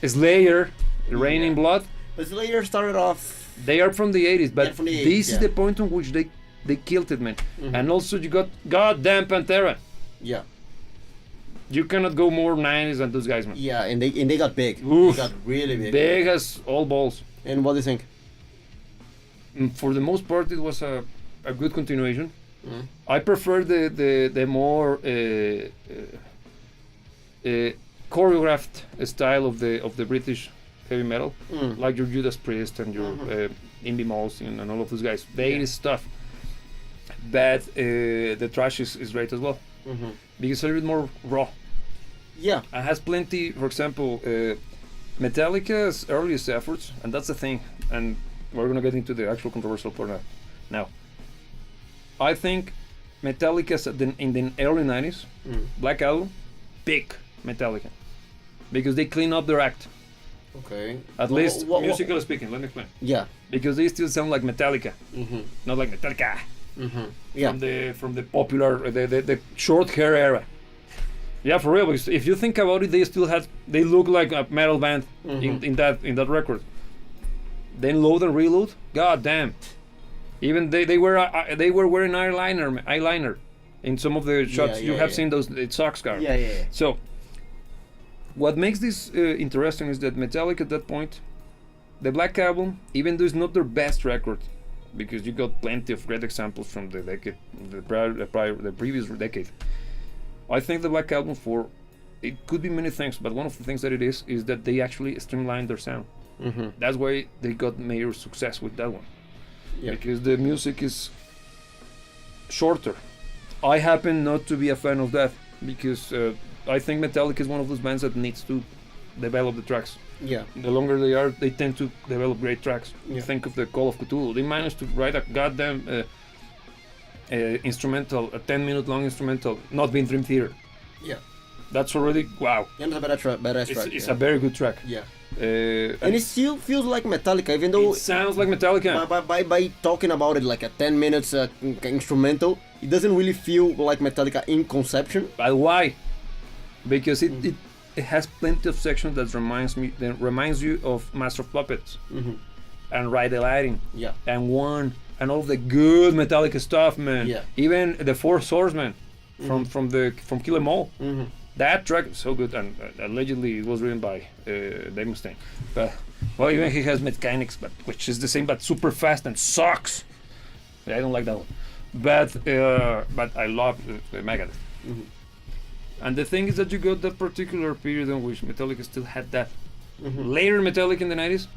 Slayer, Rain in Blood. But Slayer started off. They are from the 80s, but from the 80s, this is the point on which they killed it, man. And also you got goddamn Pantera. Yeah. You cannot go more 90s than those guys, man. Yeah, and they got big. Oof. They got really big. Big as all balls. And what do you think? For the most part, it was a good continuation. I prefer the more choreographed style of the British heavy metal, like your Judas Priest and your Indie Malmsteen and all of those guys. The 80s stuff. But the thrash is great as well, because it's a little bit more raw. Yeah. It has plenty, for example, Metallica's earliest efforts, and that's the thing. And we're gonna get into the actual controversial part now. Now, I think Metallica in the early 90s, Black Album, pick Metallica. Because they clean up their act. Okay. At least musically speaking, let me explain. Yeah. Because they still sound like Metallica, not like Metallica. Yeah. From the popular the short hair era. Yeah, for real. Because if you think about it, they look like a metal band in that record. Then Load and Reload, god damn. Even they were wearing eyeliner in some of the shots. You have seen those. It sucks, guys. Yeah. So, what makes this interesting is that Metallica at that point, the Black Album, even though it's not their best record, because you got plenty of great examples from the decade, the previous decade. I think the Black Album it could be many things, but one of the things that it is that they actually streamlined their sound. That's why they got major success with that one. Yeah. Because the music is shorter. I happen not to be a fan of that because I think Metallica is one of those bands that needs to develop the tracks. Yeah. The longer they are, they tend to develop great tracks. Yeah. Think of the Call of Cthulhu. They managed to write a goddamn instrumental, a 10-minute long instrumental, not being Dream Theater. Yeah. That's already wow. Yeah, it's a badass track. It's a very good track. Yeah. And it still feels like Metallica, even though it sounds like Metallica. By talking about it like a 10 minutes instrumental, it doesn't really feel like Metallica in conception. But why? Because it has plenty of sections that reminds you of Master of Puppets and Ride the Lightning. Yeah. And One and all of the good Metallica stuff, man. Yeah. Even the Four Swordsmen from Kill 'Em All. That track is so good, and allegedly it was written by Dave Mustaine. But well, even he has mechanics, which is the same, but super fast and sucks. I don't like that one. But I love Megadeth. And the thing is that you got that particular period in which Metallica still had that. Later Metallica in the 90s,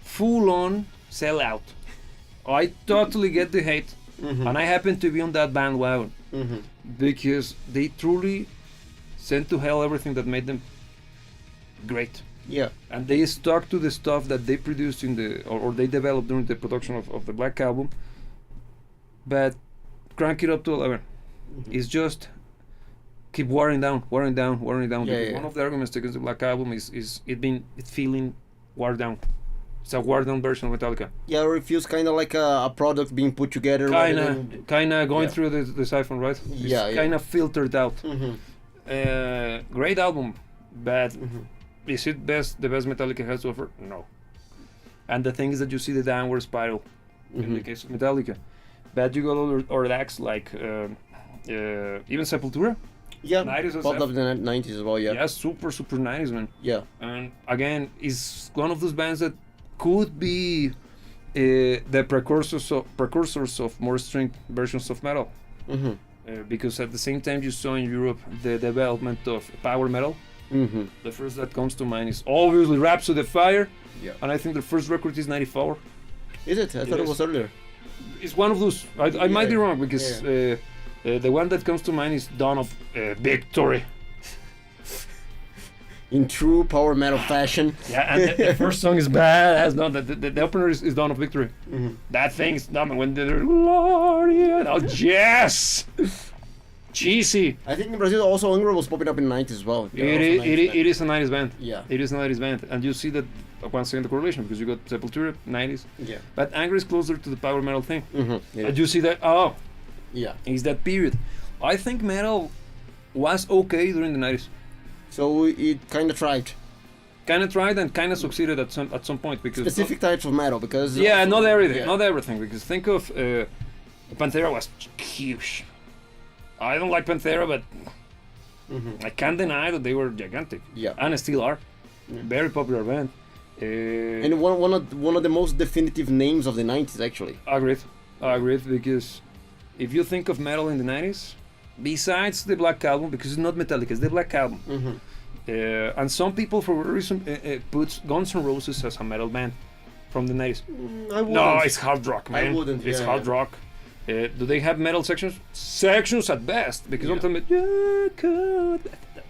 full on sell out. I totally get the hate, and I happen to be on that bandwagon. Because they truly sent to hell everything that made them great. Yeah. And they stuck to the stuff that they produced or they developed during the production of the Black Album. But crank it up to 11. It's just keep wearing down. Yeah, One of the arguments against the Black Album is it feeling worn down. It's a watered down version of Metallica. Yeah, or it feels kind of like a product being put together. Kind of going through the siphon, right? It's kind of filtered out. Great album, but is it the best Metallica has to offer? No. And the thing is that you see the downward spiral in the case of Metallica. But you got other acts like even Sepultura. Yeah, popped up in the 90s as well, yeah. Yeah, super 90s, man. Yeah. And again, is one of those bands that could be the precursors of more string versions of metal. Because at the same time you saw in Europe the development of power metal. The first that comes to mind is obviously Rhapsody of Fire. Yeah. And I think the first record is 94. Is it? I thought it was earlier. It's one of those. I might be wrong because the one that comes to mind is Dawn of Victory. In true power metal fashion. Yeah, and the first song is bad. The opener is Dawn of Victory. That thing's dumb. When they're Gloria, oh yes, cheesy. I think in Brazil also Angra was popping up in the 90s as well. It is a 90s band. Yeah. It is a 90s band, and you see that once again the correlation because you got Sepultura 90s. Yeah. But Angra is closer to the power metal thing. Yeah. And you see that it's that period. I think metal was okay during the 90s. So it kind of tried. And kind of succeeded at some point because specific types of metal because not everything because think of Pantera was huge. I don't like Pantera, but I can't deny that they were gigantic. Yeah, and still are. Very popular band. And one of the most definitive names of the 90s actually. Agreed because if you think of metal in the 90s. Besides the Black Album, because it's not Metallica, it's the Black Album. And some people, for a reason, put Guns N' Roses as a metal band from the 90s. I wouldn't. No, it's hard rock, man. I wouldn't. It's hard rock. Do they have metal sections? Sections at best, because sometimes that's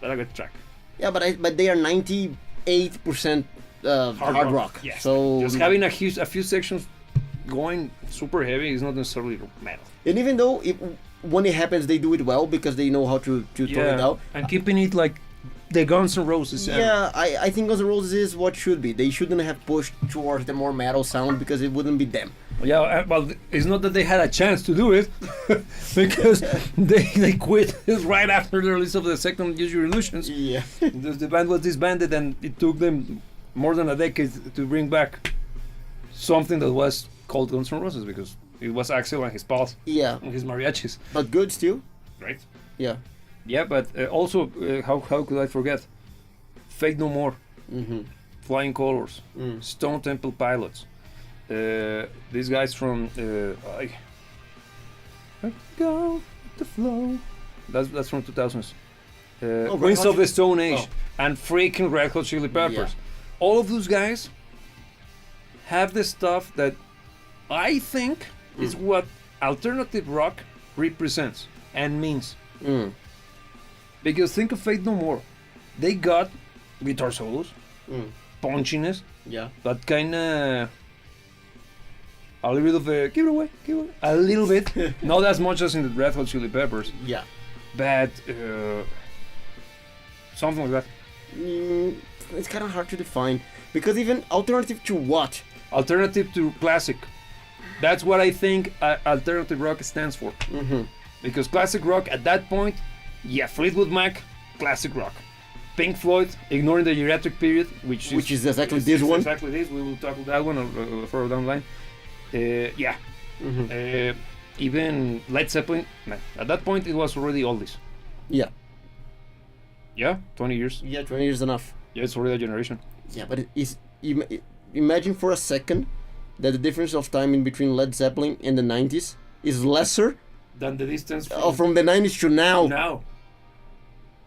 a good track. Yeah, but they are 98% hard rock. Yes. So Just having a few sections going super heavy is not necessarily metal. and even though when it happens, they do it well because they know how to tone it out. And keeping it like the Guns N' Roses. Yeah, I think Guns N' Roses is what should be. They shouldn't have pushed towards the more metal sound because it wouldn't be them. Yeah, well, it's not that they had a chance to do it, because they quit right after the release of the second Use Your Illusions. Yeah. The band was disbanded, and it took them more than a decade to bring back something that was called Guns N' Roses, because it was Axel and his pals Yeah, and his mariachis, but good still. right? Yeah. Yeah, but also, how could I forget? Fate No More, Mm-hmm. Flying Colors, Mm. Stone Temple Pilots. These guys from I go with the flow. That's from 2000s. Red Queens Hot of the Chili- Stone Age and freaking Red Hot Chili Peppers. Yeah. All of those guys have the stuff that I think is what alternative rock represents and means. Mm. Because think of Fate No More. They got guitar solos, Mm. punchiness, Yeah. that kind of a little bit of a give it away, a little bit, not as much as in the Red Hot Chili Peppers, Yeah. but something like that. It's kind of hard to define because even alternative to what? Alternative to classic. That's what I think alternative rock stands for. Mm-hmm. Because classic rock at that point, yeah, Fleetwood Mac, classic rock. Pink Floyd, ignoring the geriatric period, which is exactly this one. Exactly this. We will tackle that one further down the line. Yeah. Mm-hmm. Even Led Zeppelin, nah, at that point it was already oldies. Yeah. Yeah, 20 years. Yeah, 20 years enough. Yeah, it's already a generation. Yeah, but imagine for a second that the difference of time in between Led Zeppelin and the 90s is lesser Than the distance from the 90s to now. now.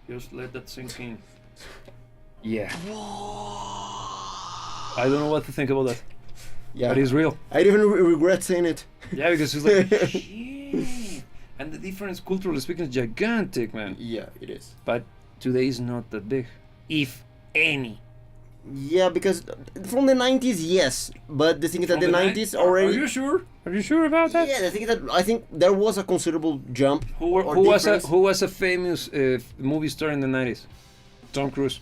Just let that sink in. Yeah. I don't know what to think about that. Yeah. But it's real. I even regret saying it. Yeah, because it's like, shit. And the difference, culturally speaking, is gigantic, man. Yeah, it is. But today is not that big, if any. Yeah, because from the 90s, yes. But the thing is that the 90s already... Are you sure? Are you sure about that? Yeah, the thing is that I think there was a considerable jump. Who or was difference. a famous movie star in the 90s? Tom Cruise.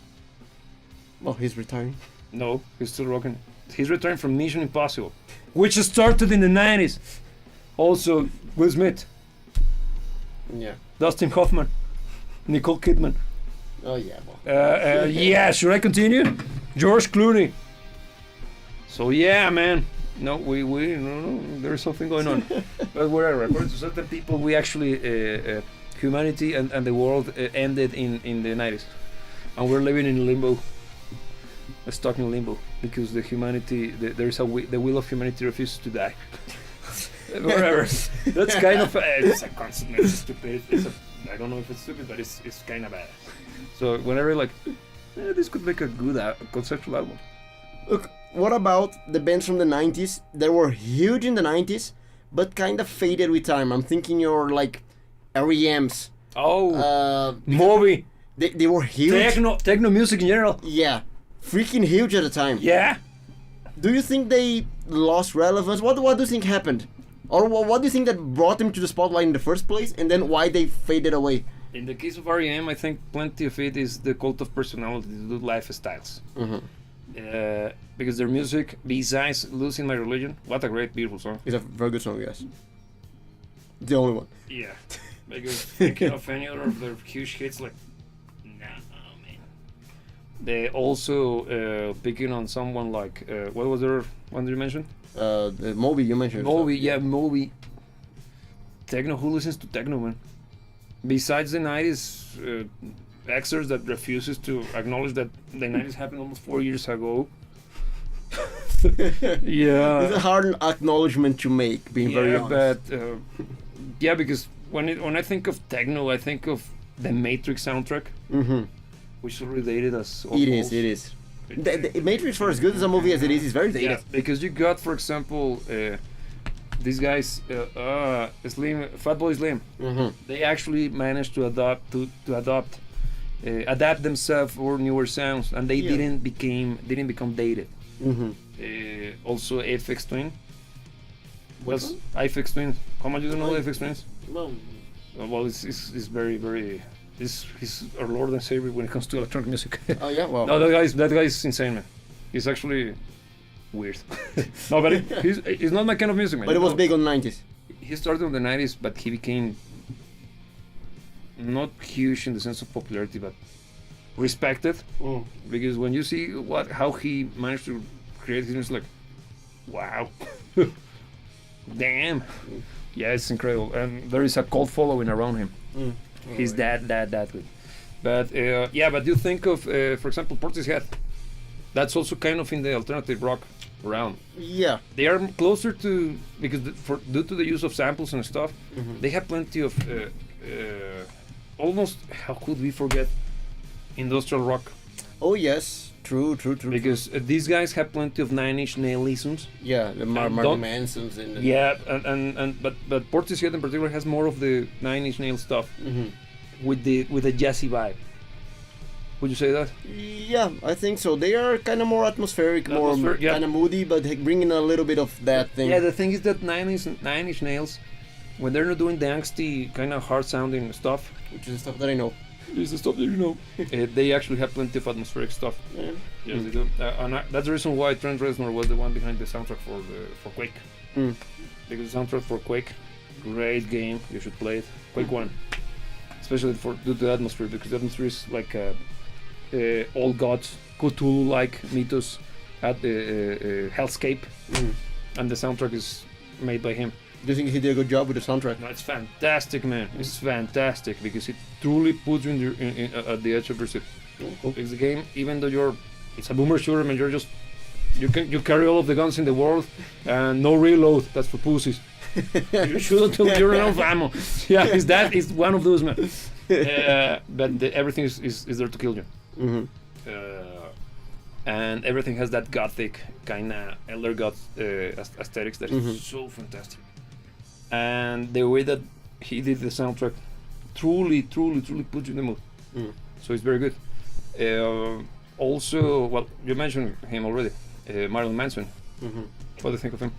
Oh, he's retiring. No, he's still rocking. He's retiring from Mission Impossible, which started in the 90s. Also, Will Smith, Yeah. Dustin Hoffman, Nicole Kidman. Oh, yeah. Well. Yeah, should I continue? George Clooney. So yeah, man. No, no, there's something going on. But whatever. According to certain people, we actually humanity and the world ended in the 90s, and we're living in limbo. Stuck in limbo because the humanity, there's the will of humanity refuses to die. Whatever. That's kind of it's a concept. It's stupid. I don't know if it's stupid, but it's kind of bad. So whenever like, this could make a good conceptual album. Look, what about the bands from the 90s that were huge in the 90s, but kind of faded with time? I'm thinking your like REMs. Oh, Moby. They were huge. Techno music in general. Yeah, freaking huge at the time. Yeah. Do you think they lost relevance? What do you think happened? Or what do you think that brought them to the spotlight in the first place, and then why they faded away? In the case of REM, I think plenty of it is the cult of personality, the lifestyles. Mm-hmm. Because their music, besides Losing My Religion, what a great, beautiful song. It's a very good song, yes. The only one. Yeah. Because thinking of any other of their huge hits, like, nah, man. They also picking on someone like, what was their one did you mention? The Moby you mentioned. Moby, yeah, Moby. Techno, who listens to techno, man? Besides the 90s Xers that refuses to acknowledge that the 90s happened almost 4 years ago. Yeah. It's a hard acknowledgement to make, being very honest. But yeah, because when I think of techno, I think of the Matrix soundtrack, Mm-hmm. which is already dated as It is. The Matrix, for as good as a movie as it is very dated. Yeah, because you got, for example, these guys, Slim, Fatboy Slim. Mm-hmm. They actually managed to adopt adapt themselves for newer sounds, and they Yeah. didn't become dated. Mm-hmm. Also, FX Twin. Which That's FX Twin. How much do you know Oh, FX Twins? Well, Well, it's very. He's our Lord and Savior when it comes to electronic music. oh yeah, well. No, that guy is insane, man. He's actually weird. No, but he's not my kind of music, man. But it was No. big on 90s. He started in the 90s, but he became not huge in the sense of popularity, but respected. Mm. Because when you see how he managed to create his music, like, wow, damn, yeah, it's incredible, and there is a cult following around him. Mm. He's that good. But yeah, but you think of, for example, Portishead. That's also kind of in the alternative rock realm. Yeah. They are closer to, because due to the use of samples and stuff, Mhm. they have plenty of almost, how could we forget industrial rock? Oh yes. True. Because these guys have plenty of Nine Inch Nail-isms. Yeah, the And Mark don't- Mansons and. Yeah, but Portishead in particular has more of the Nine Inch Nail stuff Mhm. with the jazzy vibe. Would you say that? Yeah, I think so. They are kind of more atmospheric, more Atmospheric, yeah. kind of moody, but bringing a little bit of that thing. Yeah, the thing is that Nine Inch Nails, when they're not doing the angsty kind of hard sounding stuff, Which is stuff that I know. is the stuff that you know. They actually have plenty of atmospheric stuff. Yeah. Yes, they do. And that's the reason why Trent Reznor was the one behind the soundtrack for Quake. Mm. Because the soundtrack for Quake, great game. You should play it. Quake 1, especially due to the atmosphere, because the atmosphere is like all gods, Cthulhu-like mythos, at hellscape, and the soundtrack is made by him. Do you think he did a good job with the soundtrack? No, it's fantastic, man. It's fantastic because it truly puts you at the edge of your seat. It's a game, even though it's a boomer shooter, and you carry all of the guns in the world and no reload. That's for pussies. You shoot until you're out of ammo. Yeah, it's one of those, man. But everything is there to kill you. Mm-hmm. And everything has that gothic kind of elder god aesthetics that Mhm. is so fantastic. And the way that he did the soundtrack truly puts you in the mood. Mm. So it's very good. Also, well, you mentioned him already, Marilyn Manson. Mm-hmm. What do you think of him?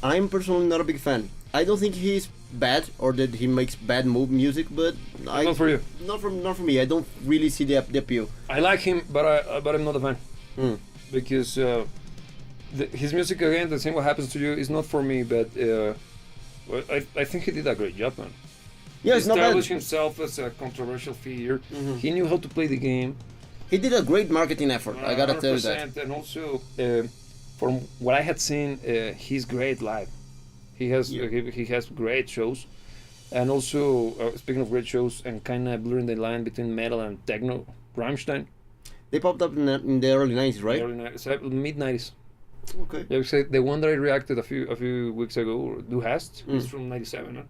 I'm personally not a big fan. I don't think he's bad or that he makes bad music, but Not for you. not for me. I don't really see the appeal. I like him, but I'm not a fan Mm. because his music, again, the same what happens to you, is not for me. But well, I think he did a great job, man. Yeah, He it's not bad. established himself as a controversial figure. Mhm. He knew how to play the game. He did a great marketing effort. I gotta tell you that. 100%, and also, from what I had seen, he's great live. He has Yeah. he has great shows, and also speaking of great shows and kind of blurring the line between metal and techno, Rammstein, They popped up in the early 90s, right? Mid '90s. Okay. Yeah, say the one that I reacted a few weeks ago, Du Hast, is from '97, huh?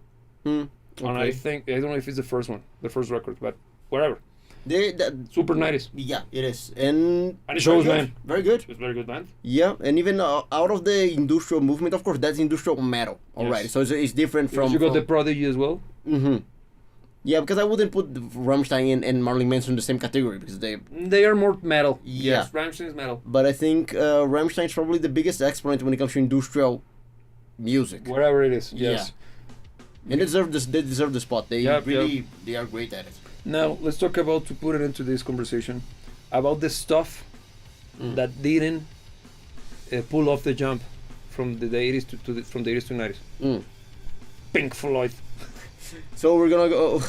Mm. And I think I don't know if it's the first one, the first record, but whatever. Super '90s. Yeah, it is. And it shows, very man. good. Very good. It's a very good band. Yeah, and even out of the industrial movement, of course, that's industrial metal. All right, Yes. so it's different from. You got the Prodigy as well. Mm-hmm. Yeah, because I wouldn't put Rammstein and Marilyn Manson in the same category because They are more metal. Yeah. Yes, Rammstein is metal. But I think Rammstein is probably the biggest exponent when it comes to industrial music. Wherever it is, yes. And they deserve the spot. They Yep, really they are great at it. Now let's talk about, to put it into this conversation, about the stuff that didn't pull off the jump from the 80s from the 80s to 90s. Mm. Pink Floyd. So we're gonna go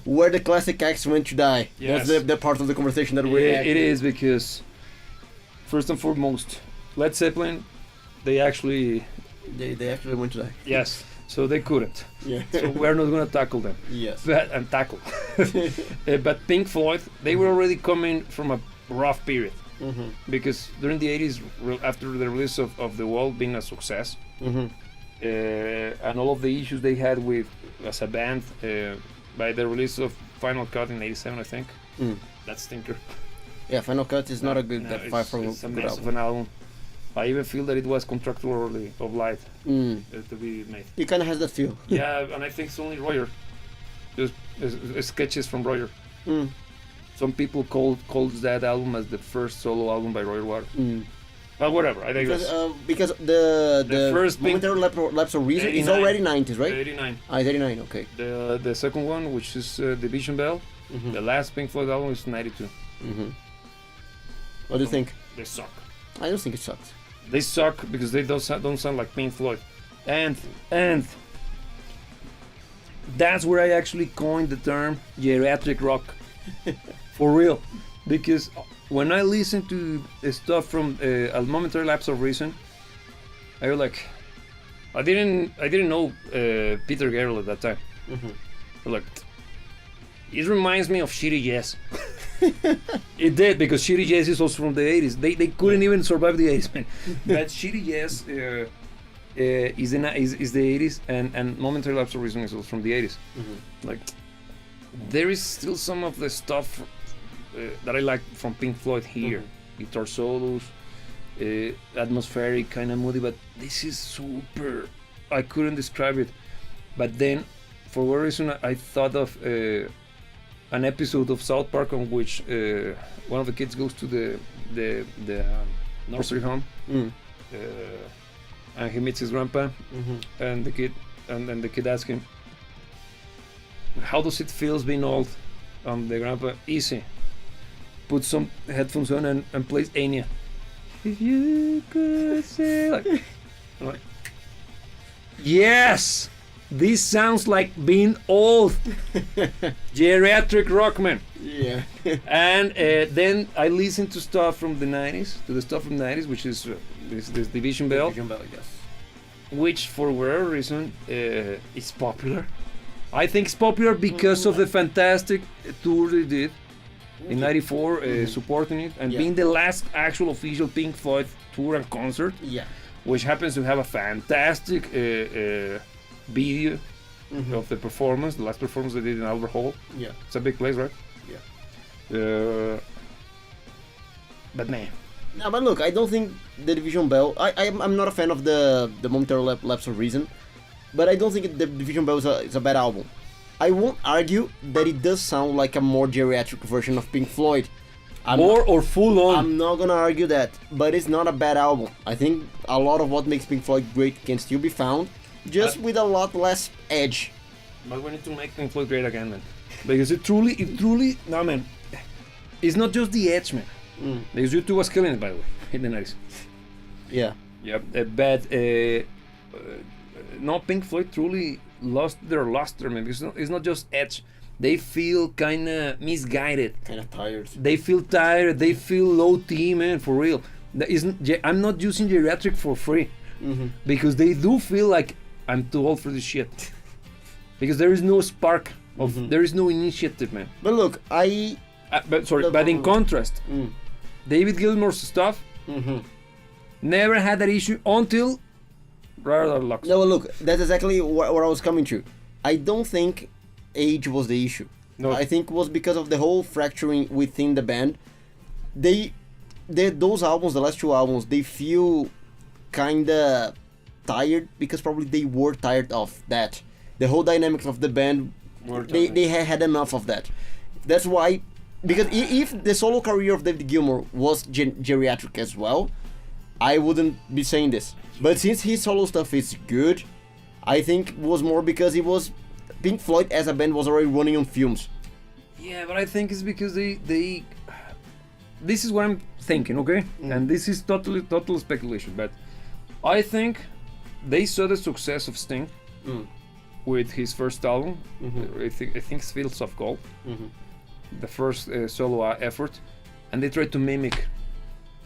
where the classic acts went to die. Yes. That's the part of the conversation that we're. It is because, first and foremost, Led Zeppelin, they actually, They actually went to die. yes, so they couldn't. Yeah. So we're not gonna tackle them. Yes. Tackle. But Pink Floyd, they were already coming from a rough period. Mm-hmm. Because during the 80s, after the release of The Wall being a success, Mm-hmm. and all of the issues they had with as a band, by the release of Final Cut in '87, I think, that stinker. Yeah, Final Cut is not a good No, far from it's a good mess of album. an album. I even feel that it was contractually obliged to be made. It kind of has that feel. Yeah, and I think it's only Roger, just sketches from Roger. Mm. Some people calls that album as the first solo album by Roger Waters. But whatever, I think Because the first Pink- momentary lapse of reason is 89. already 90s, right? 89. 89, okay. The second one, which is Division Bell, the last Pink Floyd album is 92. What do you think? They suck. I don't think it sucks. They suck because they don't sound like Pink Floyd, and that's where I actually coined the term geriatric rock, for real, because when I listen to stuff from A Momentary Lapse of Reason, I was like, I didn't know Peter Gabriel at that time. I was like, it reminds me of Shitty Jazz. It did, because Shitty Jazz is also from the 80s. They couldn't even survive the 80s, man. But Shitty Jazz is the 80s, and Momentary Lapse of Reason is also from the 80s. Like, there is still some of the stuff that I like from Pink Floyd here. Guitar solos, atmospheric, kind of moody, but this is super. I couldn't describe it. But then, for what reason, I thought of an episode of South Park on which one of the kids goes to the nursery home, and he meets his grandpa, and the kid asks him, "How does it feel being old?" The grandpa, "Easy. Put some headphones on and plays Enya." If you could say, I'm like, yes. This sounds like being old. Geriatric rock, man. Yeah. And then I listened to stuff from the 90s, which is this Division Bell, Yes. which for whatever reason is popular. I think it's popular because of the fantastic tour they did in '94, supporting it, and being the last actual official Pink Floyd tour and concert, which happens to have a fantastic video of the performance, the last performance they did in Albert Hall. Yeah. It's a big place, right? Yeah. But man. No, but look, I don't think the Division Bell. I'm not a fan of the Momentary Lapse of Reason, but I don't think the Division Bell is a bad album. I won't argue that it does sound like a more geriatric version of Pink Floyd. Or full on. I'm not gonna argue that, but it's not a bad album. I think a lot of what makes Pink Floyd great can still be found, just with a lot less edge. But we need to make Pink Floyd great again, man. Because it truly, no, man. It's not just the edge, man. Because U2 was killing it, by the way, in the 90s. Yeah. Yep. But no, Pink Floyd truly lost their luster, man. Because it's not just edge. They feel kind of misguided. Kind of tired. They feel tired. They feel low T, man, for real. I'm not using geriatric for free. Because they do feel like I'm too old for this shit. Because there is no spark there is no initiative, man. But look, but in contrast, David Gilmour's stuff never had that issue until Rather Lux. No, look, that's exactly where I was coming to. I don't think age was the issue. No. I think it was because of the whole fracturing within the band. Those albums, the last two albums, they feel kinda tired because probably they were tired of that. The whole dynamics of the band, they had enough of that. That's why, because if the solo career of David Gilmour was geriatric as well, I wouldn't be saying this. But since his solo stuff is good, I think it was more because it was Pink Floyd as a band was already running on fumes. Yeah, but I think it's because they this is what I'm thinking, okay? And this is total speculation, but I think they saw the success of Sting with his first album. I think it's Fields of Gold, the first solo effort, and they tried to mimic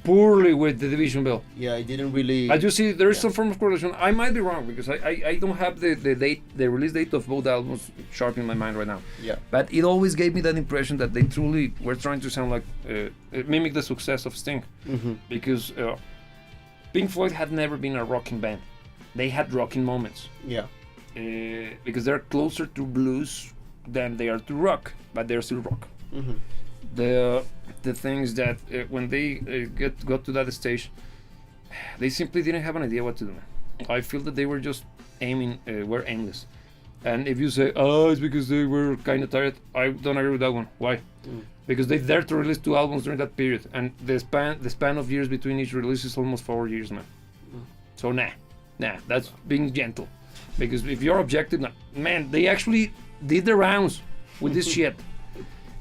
poorly with the Division Bell. Yeah, I didn't really. As you see, there is some form of correlation. I might be wrong because I don't have the date, the release date of both albums sharp in my mind right now. Yeah. But it always gave me that impression that they truly were trying to sound like mimic the success of Sting, because Pink Floyd had never been a rocking band. They had rocking moments. Yeah. Because they're closer to blues than they are to rock, but they're still rock. The things that when they got to that stage, they simply didn't have an idea what to do. I feel that they were just were aimless. And if you say, oh, it's because they were kind of tired, I don't agree with that one. Why? Because they dared to release 2 albums during that period, and the span of years between each release is almost 4 years, man. So nah, that's being gentle. Because if you're objective, man, they actually did the rounds with this shit,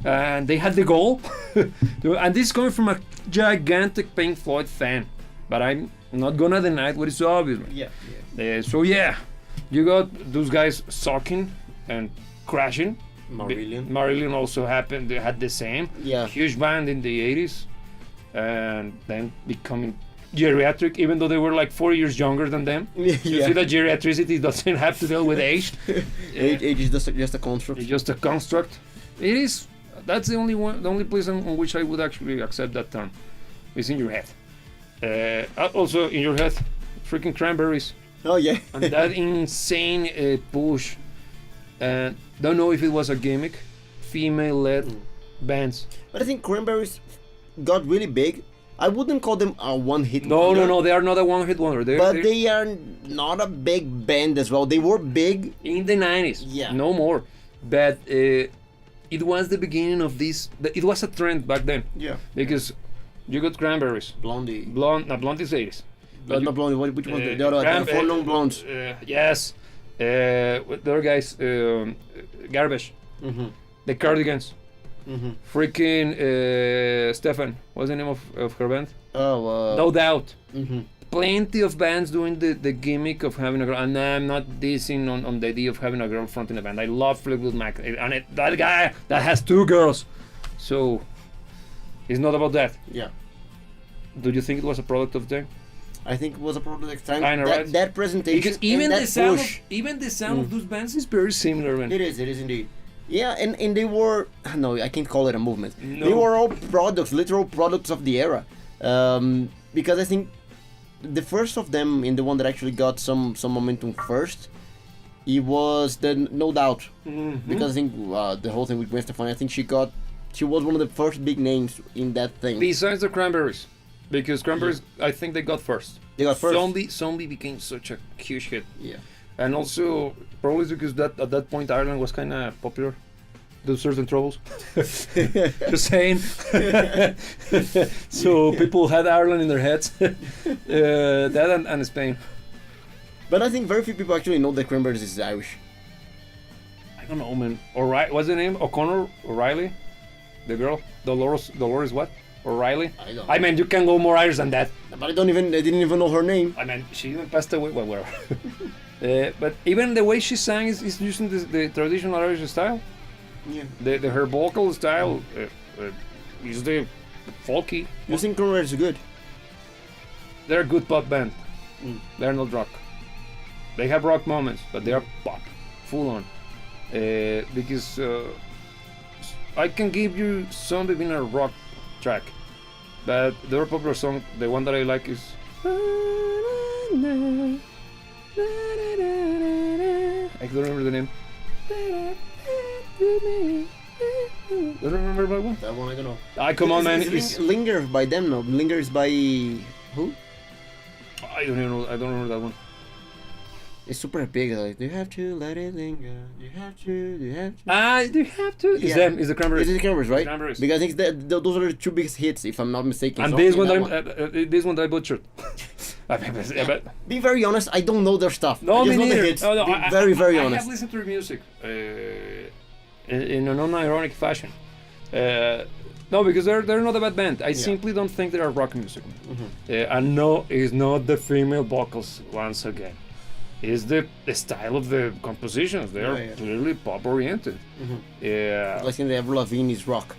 and they had the goal. And this is coming from a gigantic Pink Floyd fan, but I'm not gonna deny what is obvious, man. Yeah. So yeah, you got those guys sucking and crashing. Marillion also happened. They had the same. Yeah. Huge band in the 80s, and then becoming geriatric, even though they were like 4 years younger than them. You see that geriatricity doesn't have to deal with age. Age is just a construct. It's just a construct. It is. That's the only place on which I would actually accept that term. Is in your head. Also in your head, freaking Cranberries. Oh yeah. And that insane push. And don't know if it was a gimmick, female-led bands. But I think Cranberries got really big. I wouldn't call them a one-hit wonder. wonder. No, they are not a one-hit wonder. But they are not a big band as well. They were big in the 90s. Yeah. No more. But it was the beginning of this. It was a trend back then. Yeah. Because you got Cranberries. Blondie. Blondie's 80s. But not Blondie. Which one? The other, the 4 Long Blondes. Yes. The other guys, Garbage, the Cardigans, freaking Stefan, what's the name of her band? No Doubt. Plenty of bands doing the gimmick of having a girl, and I'm not dissing on the idea of having a girl front in the band. I love Fleetwood Mac, and that guy that has 2 girls, so it's not about that. Yeah. Do you think it was a product of them? I think it was a product of time. I know, right? That presentation, because even and the sound of those bands is very similar, man. It is indeed. Yeah, and they were, no, I can't call it a movement. No. They were all products, literal products of the era. Because I think the first of them, in the one that actually got some momentum first, it was the No Doubt. Because I think the whole thing with Gwen Stefani, I think she was one of the first big names in that thing. Besides the Cranberries. Because Cranberries, I think they got first. They got first. Zombie became such a huge hit. Yeah. And also, probably because at that point Ireland was kind of popular. Those certain troubles. Just saying. So people had Ireland in their heads. That and Spain. But I think very few people actually know that Cranberries is Irish. I don't know, man. What's the name? O'Reilly? The girl? Dolores what? O'Reilly? I don't know. I mean, you can go more Irish than that. But I didn't even know her name. I mean, she even passed away. Well, whatever. But even the way she sang is using the traditional Irish style. Yeah. Her vocal style is the folky. You think Cranberries is good? They're a good pop band. They're not rock. They have rock moments, but they are pop, full on. Because I can give you some in a rock track, but their popular song, the one that I like is I don't remember the name. Don't remember that one? That one I don't know. Come on, man. Linger by them, no? Linger is by who? I don't remember that one. It's super big. Like, you have to let it linger. You have to. Do you have to? It's them. It's the Cranberries. It's the Cranberries, right? Cranberries. Because I think those are the 2 biggest hits, if I'm not mistaken. And So this one that I butchered. Be very honest, I don't know their stuff. No, I just me know the neither. hits. No, Be very, very I honest. have listened to their music in a non-ironic fashion. No, because they're not a bad band. I simply don't think they are rock music. And no, it's not the female vocals once again. It's the style of the compositions. They are clearly pop-oriented. Yeah. I think the Avril Lavigne is rock.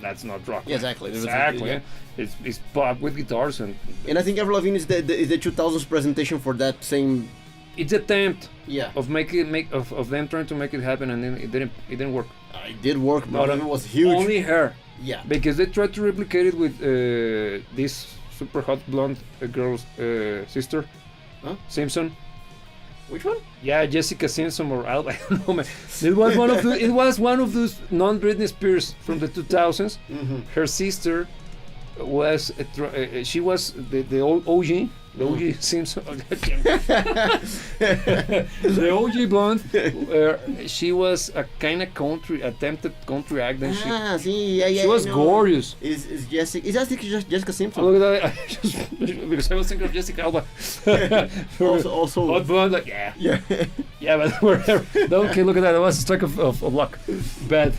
That's not rock. Yeah, exactly. Exactly. Yeah. It's pop with guitars and I think Avril Lavigne is the 2000s presentation for that same. it's attempt of of them trying to make it happen, and then it didn't work. It did work, but it was huge. Only her. Yeah. Because they tried to replicate it with this super hot blonde girl's sister, Simpson. Which one? Yeah, Jessica Simpson or I don't know, man. It was one of those non-Britney Spears from the 2000s. Her sister was she was the old OG The OG Simpson. The OG blonde. She was a kind of attempted country act. Then she was gorgeous. Is Jessica? Is that Jessica Simpson? Oh, look at that! Because I was thinking of Jessica Alba. also. Hot blonde, like yeah, but whatever. Okay, look at that. That was a stroke of luck. But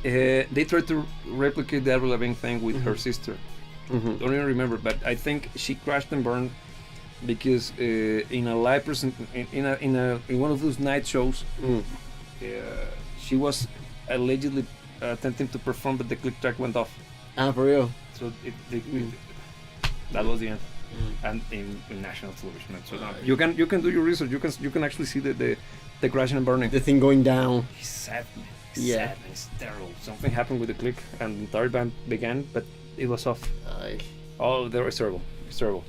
they tried to replicate the Avril Lavigne thing with her sister. Don't even remember, but I think she crashed and burned because in a live in one of those night shows, she was allegedly attempting to perform, but the click track went off. Ah, for real? So that was the end. And in national television, and so you can do your research. You can actually see the crashing and burning. The thing going down. It's sad, man. Sad, man. It's terrible. Something happened with the click, and the entire band began, but it was off. Oh, that was terrible. It's terrible.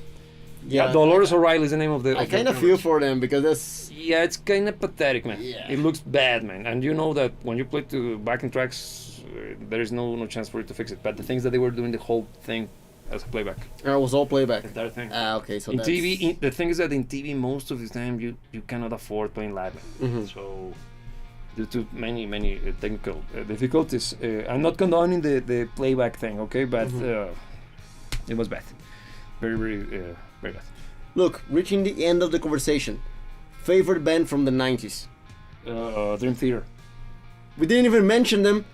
Yeah, Dolores O'Reilly is the name of the. I kind of feel for them because that's. Yeah, it's kind of pathetic, man. Yeah. It looks bad, man. And you know that when you play to backing tracks, there is no chance for you to fix it. But the things that they were doing, the whole thing as a playback. It was all playback. The entire thing. Ah, okay. So in TV, the thing is that in TV, most of the time you cannot afford playing live. So due to many technical difficulties, I'm not condoning the playback thing, okay? But it was bad, very bad. Look, reaching the end of the conversation. Favorite band from the 90s? Dream Theater. We didn't even mention them.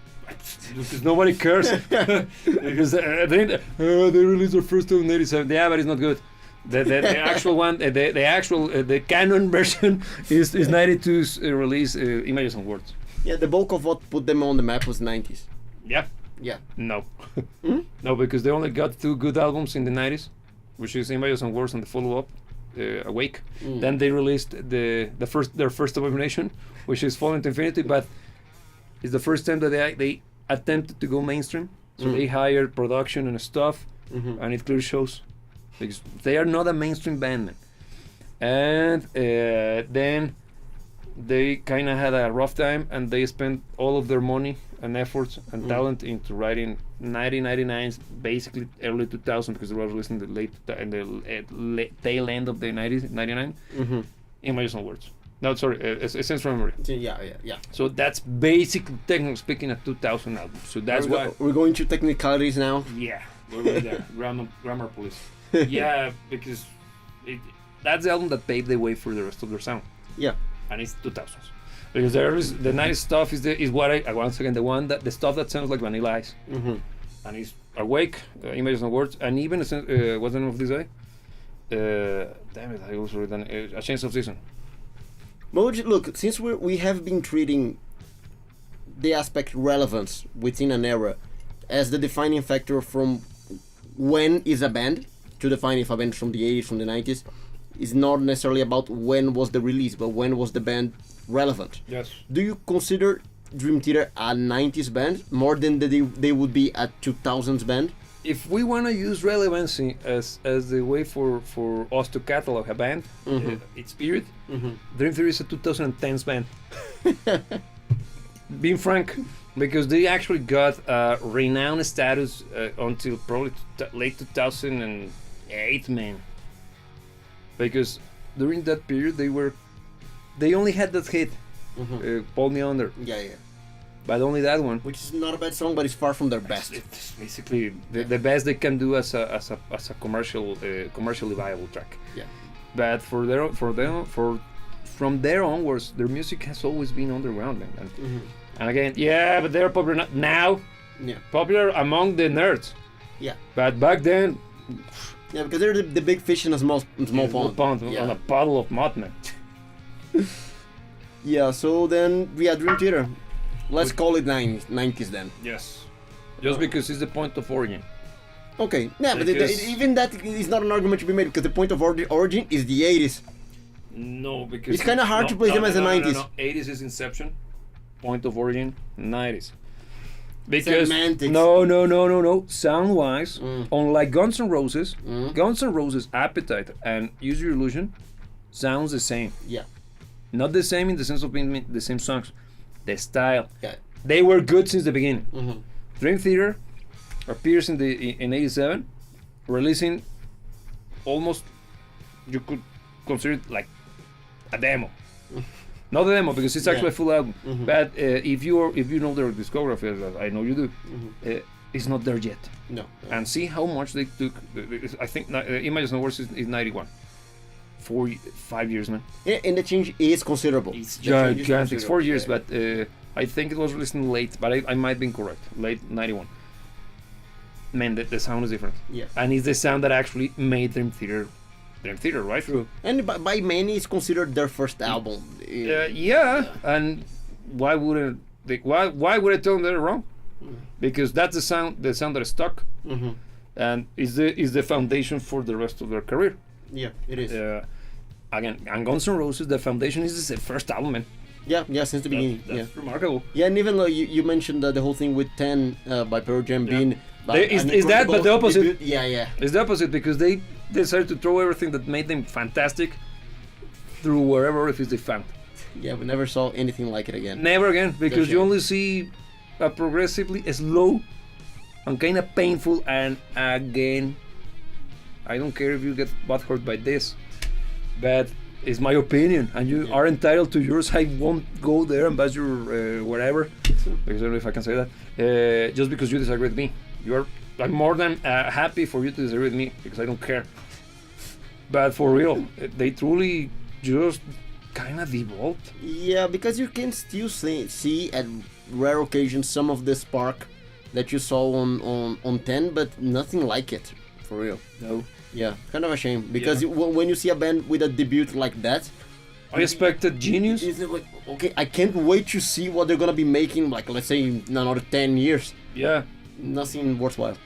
Because nobody cares. Because they released their first album in '87. Yeah, but it's not good. The actual one, the canon version is '92's release, Images and Words. Yeah, the bulk of what put them on the map was 90s. Yeah. Yeah. No. No, because they only got 2 good albums in the '90s, which is Images and Words and the follow-up, Awake. Then they released their first abomination, which is Fall into Infinity, but it's the first time that they attempted to go mainstream. So they hired production and stuff, and it clearly shows. Because they are not a mainstream band, man. And then they kind of had a rough time, and they spent all of their money and efforts and talent into writing 1999, basically early 2000, because they were released in the tail end of the 90s, 99. Images and Words. No, sorry, Essence from Memory. Yeah. So that's basically, technically speaking, a 2000 album. So that's why we're going to technicalities now. Yeah, we're there. Grammar police. Yeah, because that's the album that paved the way for the rest of their sound. Yeah, and it's 2000s. Because there is the nice stuff is what I once again the stuff that sounds like Vanilla Ice. And it's Awake, Images and Words, and even what's the name of this guy? Damn it, I also read A Change of Season. Look, since we have been treating the aspect relevance within an era as the defining factor from when is a band to define if a band from the 80s, from the 90s, is not necessarily about when was the release, but when was the band relevant. Yes. Do you consider Dream Theater a 90s band more than they would be a 2000s band? If we want to use relevancy as the way for us to catalog a band, its period, Dream Theater is a 2010s band. Being frank, because they actually got renowned status until probably late 2008, man. Because during that period they only had that hit, Pull Me Under. Yeah. But only that one, which is not a bad song, but it's far from their best. It's basically the best they can do as a commercially viable track. Yeah. But from there onwards, their music has always been underground, man. And again, yeah, but they're popular now. Yeah. Popular among the nerds. Yeah. But back then. Yeah, because they're the big fish in a small pond. On a bottle of mud, man. Yeah. So then, Dream Theater. Let's call it 90s then. Yes. Just because it's the point of origin. Okay. Yeah, but even that is not an argument to be made because the point of origin is the 80s. No, because it's kind of hard to place them as the 90s. No. 80s is inception. Point of origin, 90s. Because semantics. No. Sound-wise, unlike Guns N' Roses, Guns N' Roses' Appetite and Use Your Illusion sounds the same. Yeah. Not the same in the sense of being the same songs. The style. Yeah. They were good since the beginning. Dream Theater appears in '87, releasing almost you could consider it like a demo. Not a demo because it's actually a full album. But if you know their discography, as I know you do, it's not there yet. No. And see how much they took. I think Images and Words is 91. 5 years, man. Yeah, and the change is considerable. It's gigantic. 4 years, but I think it was released in late, but I might be incorrect. Late 91. Man, the sound is different. Yeah. And it's the sound that actually made Dream Theater, right? True. And by many, it's considered their first album. Yeah. And why wouldn't why would I tell them they're wrong? Because that's the sound that is stuck, and is the foundation for the rest of their career. Yeah, it is. Again, and Guns N' Roses, the foundation is the first album, man. Yeah, since the beginning. That's remarkable. Yeah, and even though you mentioned the whole thing with 10 by Pearl Jam being... Is that but the opposite? Debut. Yeah. It's the opposite because they decided to throw everything that made them fantastic through wherever it is they found. Yeah, we never saw anything like it again. Never again, because you only see a progressively slow and kind of painful, and again, I don't care if you get butthurt by this, but it's my opinion, and you are entitled to yours. I won't go there and bash your whatever, because I don't know if I can say that, just because you disagree with me. I'm more than happy for you to disagree with me, because I don't care. But for real, they truly just kind of devolved. Yeah, because you can still see at rare occasions some of the spark that you saw on 10, but nothing like it, for real. No. Yeah, kind of a shame, because when you see a band with a debut like that, I expected genius. Is it like, okay, I can't wait to see what they're gonna be making, like, let's say in another 10 years. Yeah. Nothing worthwhile.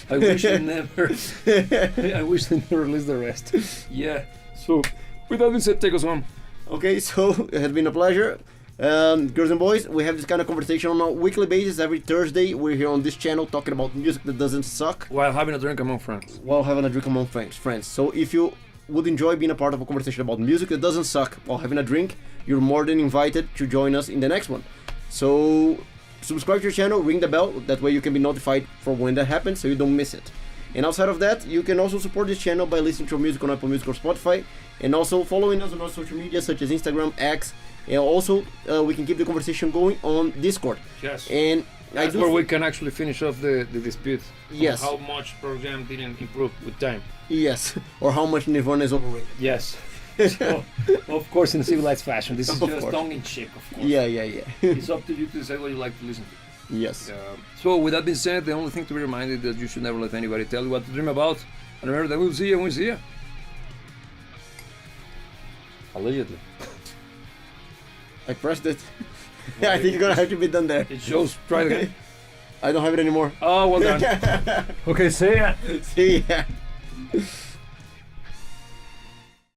I wish they never. I wish they never released the rest. Yeah. So, with that being said, take us home. Okay, so it has been a pleasure. Girls and boys, we have this kind of conversation on a weekly basis. Every Thursday, we're here on this channel talking about music that doesn't suck. While having a drink among friends. While having a drink among friends. So if you would enjoy being a part of a conversation about music that doesn't suck while having a drink, you're more than invited to join us in the next one. So subscribe to your channel, ring the bell, that way you can be notified for when that happens so you don't miss it. And outside of that, you can also support this channel by listening to our music on Apple Music or Spotify, and also following us on our social media such as Instagram, X, and also we can keep the conversation going on Discord. Yes. And that's where we can actually finish off the dispute. Yes. How much Pearl Jam didn't improve with time. Yes. Or how much Nirvana is overrated. Yes. So, of course, in a civilized fashion. This is just tongue-in-cheek, of course. Yeah. It's up to you to decide what you like to listen to. Yes. So, with that being said, the only thing to be reminded is that you should never let anybody tell you what to dream about. And remember that we'll see you when we see you. Allegedly. I pressed it. I think you're gonna have to be done there. It shows. Try it again. I don't have it anymore. Oh, well done. Okay, see ya. See ya.